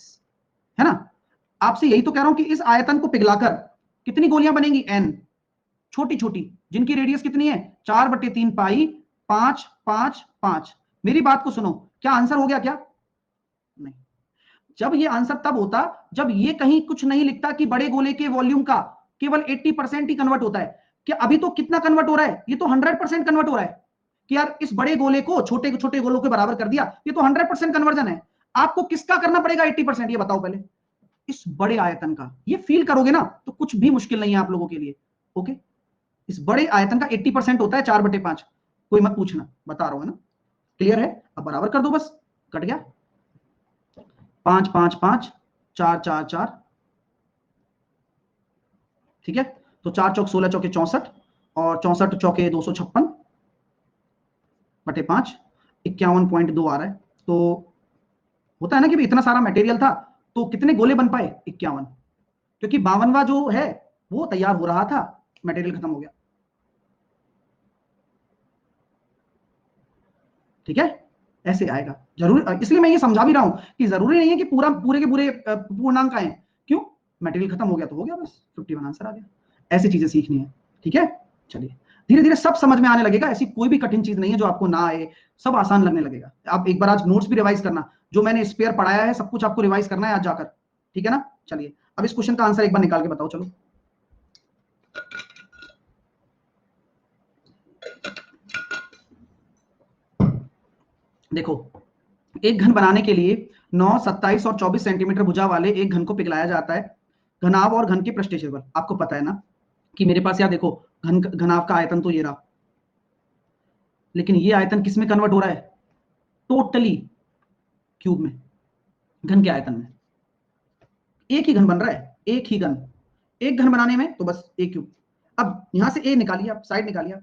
है ना, आपसे यही तो कह रहा हूं कि इस आयतन को पिघलाकर कितनी गोलियां बनेंगी, एन, छोटी छोटी, जिनकी रेडियस कितनी है 4/3 पाई, 5 5 5। मेरी बात को सुनो, क्या आंसर हो गया क्या, नहीं, जब ये आंसर तब होता जब ये कहीं कुछ नहीं लिखता कि बड़े गोले के वॉल्यूम का केवल 80% ही कन्वर्ट होता है। कि अभी तो कितना कन्वर्ट हो रहा है, ये तो 100% कन्वर्ट हो रहा है कि यार इस बड़े गोले को छोटे छोटे गोलों के बराबर कर दिया, ये तो 100% कन्वर्जन है। आपको किसका करना पड़ेगा 80%, ये बताओ पहले। इस बड़े आयतन का। ये फील करोगे ना तो कुछ भी मुश्किल नहीं है आप लोगों के लिए। ओके, इस बड़े आयतन का 80% होता है 4/5। कोई मत पूछना, बता रहा हूं ना। क्लियर है? अब बराबर कर दो बस, कट गया। 5 5 5 4 4 4, ठीक है। तो 4 चौक 16 चौके 64, और 64 चौके 256 बटे 5, 51.2 आ रहा है। तो होता है ना कि इतना सारा मटेरियल था तो कितने गोले बन पाए? 51, क्योंकि 52वां जो है वो तैयार हो रहा था, मटेरियल खत्म हो गया। ठीक है, ऐसे आएगा जरूर। इसलिए मैं ये समझा भी रहा हूं कि जरूरी नहीं है कि पूरा पूरे के पूरे पूर्णांक आए। क्यों? मटेरियल खत्म हो गया तो हो गया, बस 51 आंसर आ गया। ऐसी चीजें सीखनी है। ठीक है, चलिए धीरे धीरे सब समझ में आने लगेगा। ऐसी कोई भी कठिन चीज नहीं है जो आपको ना आए, सब आसान लगने लगेगा। आप एक बार आज नोट्स भी रिवाइज करना, जो मैंने स्पेयर पढ़ाया है सब कुछ आपको रिवाइज करना है आज जाकर। ठीक है ना? चलिए अब इस क्वेश्चन का आंसर एक बार निकाल के बताओ। चलो देखो, एक घन बनाने के लिए 9, 27 और 24 सेंटीमीटर भुजा वाले एक घन को पिघलाया जाता है। घनाभ और घन के पृष्ठीय क्षेत्रफल आपको पता है ना कि मेरे पास यार देखो, घनाभ का आयतन तो ये रहा, लेकिन ये आयतन किस में कन्वर्ट हो रहा है? टोटली क्यूब में, घन के आयतन में। एक ही घन बन रहा है, एक ही घन। एक घन बनाने में तो बस एक क्यूब। अब यहां से ए निकालिए, आप साइड निकालिए आप।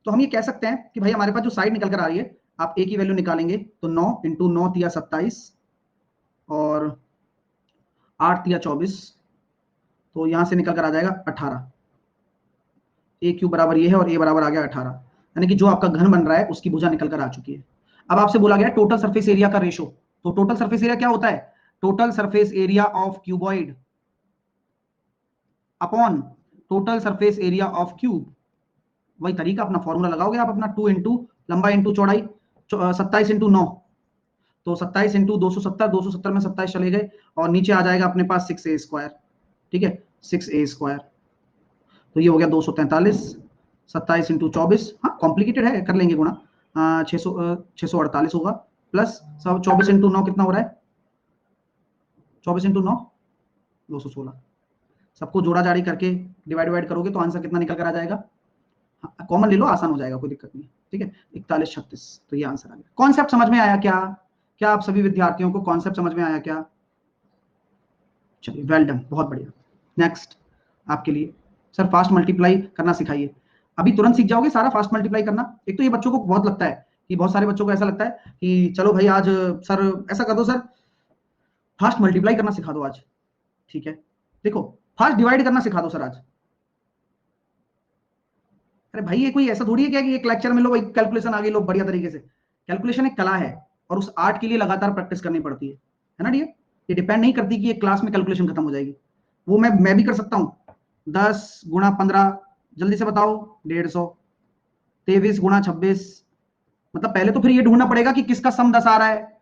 तो हम ये कह सकते हैं कि भाई हमारे पास जो साइड निकल कर आ रही है, आप ए की वैल्यू निकालेंगे तो 9 इंटू 9 तिया 27 और 8 तिया 24, तो यहां से निकल कर आ जाएगा 18। ए क्यूब बराबर ये है और ए बराबर आ गया 18, यानी कि जो आपका घन बन रहा है उसकी भुजा निकल कर आ चुकी है। अब आपसे बोला गया टोटल सरफेस एरिया का रेशो। तो टोटल सरफेस एरिया क्या होता है? Total surface area of cuboid upon total surface area of cube. वही तरीका, अपना फॉर्मूला लगाओगे आप अपना, 2 इंटू लंबाई इंटू चौड़ाई, 27 इंटू 9, तो 27 इंटू 270, 270 में 27 चले गए, और नीचे आ जाएगा अपने पास 6a²। ठीक है, 6a², तो ये हो गया 243। 27 इंटू 24, हाँ कॉम्प्लिकेटेड है, कर लेंगे गुणा। 648 होगा, प्लस सब 24 इंटू 9 कितना हो रहा है? 24 इंटू 9 216। सबको जोड़ा जाड़ी करके डिवाइड करोगे तो आंसर कितना निकल कर आ जाएगा? कॉमन ले लो, आसान हो जाएगा, कोई दिक्कत नहीं। ठीक है, 4136, तो ये आंसर आ गया। कॉन्सेप्ट समझ में आया क्या? क्या आप सभी विद्यार्थियों को कॉन्सेप्ट समझ में आया क्या? चलिए वेल डन, बहुत बढ़िया। नेक्स्ट आपके लिए, सर फास्ट मल्टीप्लाई करना सिखाइए। अभी तुरंत सीख जाओगे सारा फास्ट मल्टीप्लाई करना। एक तो ये बच्चों को बहुत लगता है कि, बहुत सारे बच्चों को ऐसा लगता है कि चलो भाई आज सर ऐसा कर दो, सर फास्ट मल्टीप्लाई करना सिखा दो आज। ठीक है, देखो फास्ट डिवाइड करना सिखा दो सर आज। अरे भाई ये कोई ऐसा थोड़ी है क्या कि एक लेक्चर में लो भाई कैलकुलेशन आ गई लो बढ़िया तरीके से। कैलकुलेशन एक कला है, और उस आर्ट के लिए लगातार प्रैक्टिस करनी पड़ती है ना डियर? ये डिपेंड नहीं करती कि एक क्लास में कैलकुलेशन खत्म हो जाएगी। वो मैं भी कर सकता हूँ। 10 गुणा 15, जल्दी से बताओ, 150। 23 गुणा 26, मतलब पहले तो फिर ये ढूंढना पड़ेगा कि किसका सम 10 आ रहा है।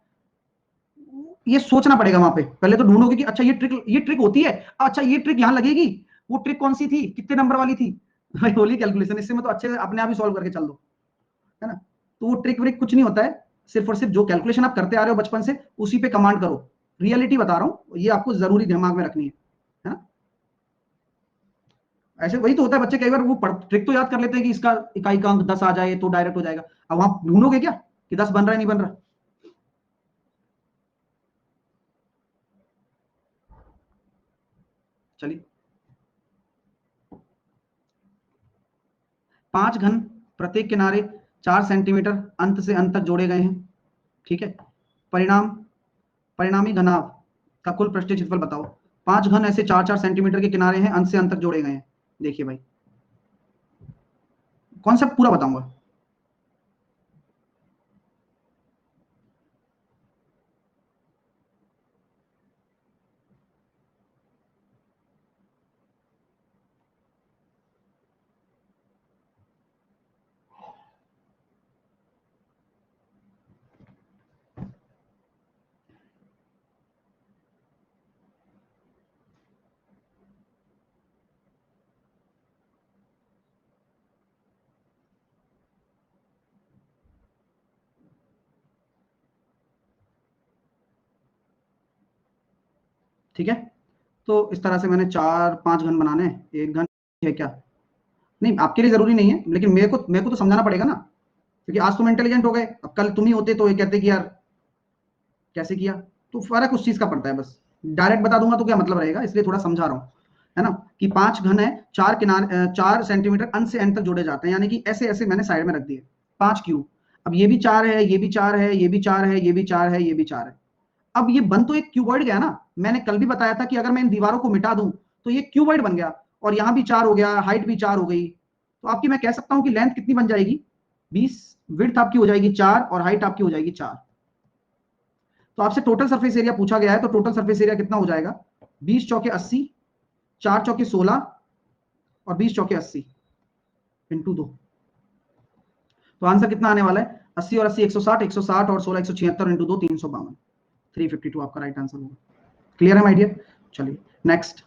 ये सोचना पड़ेगा वहां पे, पहले तो ढूंढोगे कि अच्छा ये ट्रिक होती है, अच्छा ये ट्रिक यहाँ लगेगी। वो ट्रिक कौन सी थी, कितने नंबर वाली थी? भाई होली कैलकुलेशन, इससे में तो अच्छे से अपने आप ही सॉल्व करके चल दो, है ना? तो वो ट्रिक व्रिक कुछ नहीं होता है, सिर्फ और सिर्फ जो कैलकुलेशन आप करते आ रहे हो बचपन से उसी पे कमांड करो। रियलिटी बता रहा हूँ, ये आपको जरूरी दिमाग में रखनी है ना? ऐसे वही तो होता है, बच्चे कई बार वो ट्रिक तो याद कर लेते हैं कि इसका इकाई का अंक 10 आ जाए तो डायरेक्ट हो जाएगा। अब वहां ढूंढोगे क्या कि 10 बन रहा है नहीं बन रहा? चलिए, 5 घन प्रत्येक किनारे 4 सेंटीमीटर अंत से अंत तक जोड़े गए हैं। ठीक है, परिणाम परिणामी घनाभ का कुल पृष्ठीय क्षेत्रफल बताओ। 5 घन ऐसे 4-4 सेंटीमीटर के किनारे हैं, अंत से अंत तक जोड़े गए हैं। देखिए भाई, कॉन्सेप्ट पूरा बताऊंगा। ठीक है, तो इस तरह से मैंने 4-5 घन बनाने हैं। एक घन है क्या, नहीं आपके लिए जरूरी नहीं है, लेकिन मेरे को तो समझाना पड़ेगा ना, क्योंकि आज तुम इंटेलिजेंट हो गए, अब कल तुम ही होते तो ये कहते कि यार कैसे किया। तो फर्क उस चीज का पड़ता है, बस डायरेक्ट बता दूंगा तो क्या मतलब रहेगा, इसलिए थोड़ा समझा रहा हूँ, है ना। कि 5 घन है, 4 किनारे 4 सेंटीमीटर अंत से अंत तक जोड़े जाते हैं, यानी कि ऐसे ऐसे मैंने साइड में रख दिए 5 क्यूब। अब ये भी 4 है, ये भी 4 है, ये भी 4 है, ये भी 4 है, ये भी 4 है। अब ये बन तो एक क्यूबॉइड गया ना। मैंने कल भी बताया था कि अगर मैं इन दीवारों को मिटा दूं तो ये क्यूबॉइड बन गया, और यहां भी 4 हो गया, हाइट भी 4 हो गई। तो आपकी मैं कह सकता हूं कि लेंथ कितनी बन जाएगी, 20, विड्थ आपकी हो जाएगी 4 और हाइट आपकी हो जाएगी 4। तो आपसे टोटल सरफेस एरिया पूछा गया है, तो टोटल सरफेस एरिया कितना हो जाएगा, 20 चौके 80, 4 चौके 16 और 20 चौके 80 इंटू 2। तो आंसर कितना आने वाला है, 80 और 80 160, 160 और 16 176 इंटू 2 352, 352 आपका राइट आंसर होगा। क्लियर है माय डियर। चलिए नेक्स्ट,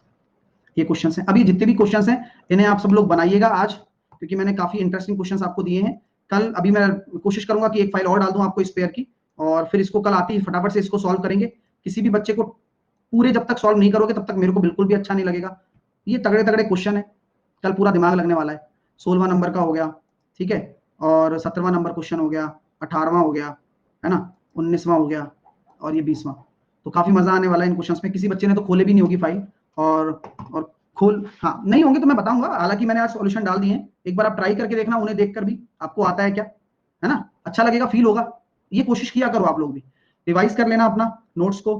ये क्वेश्चंस हैं, अभी जितने भी क्वेश्चंस हैं इन्हें आप सब लोग बनाइएगा आज, क्योंकि मैंने काफी इंटरेस्टिंग क्वेश्चंस आपको दिए हैं। कल अभी मैं कोशिश करूंगा कि एक फाइल और डाल दूं आपको स्पेयर की, और फिर इसको कल आती फटाफट से इसको सॉल्व करेंगे। किसी भी बच्चे को पूरे जब तक सॉल्व नहीं करोगे तब तक मेरे को बिल्कुल भी अच्छा नहीं लगेगा। ये तगड़े तगड़े क्वेश्चन है, कल पूरा दिमाग लगने वाला है। 16वां नंबर का हो गया, ठीक है, और 17वां नंबर क्वेश्चन हो गया, 18वां हो गया, है ना, 19वां हो गया, और ये 20वां। तो काफी मजा आने वाला है इन क्वेश्चंस में। किसी बच्चे ने तो खोले भी नहीं होगी फाइल, और खोल, हाँ नहीं होंगे तो मैं बताऊंगा, हालांकि मैंने आज सॉल्यूशन डाल दिए हैं। एक बार आप ट्राई करके देखना, उन्हें देखकर भी आपको आता है क्या, है ना, अच्छा लगेगा, फील होगा। ये कोशिश किया करो आप लोग भी, रिवाइज कर लेना अपना नोट्स को,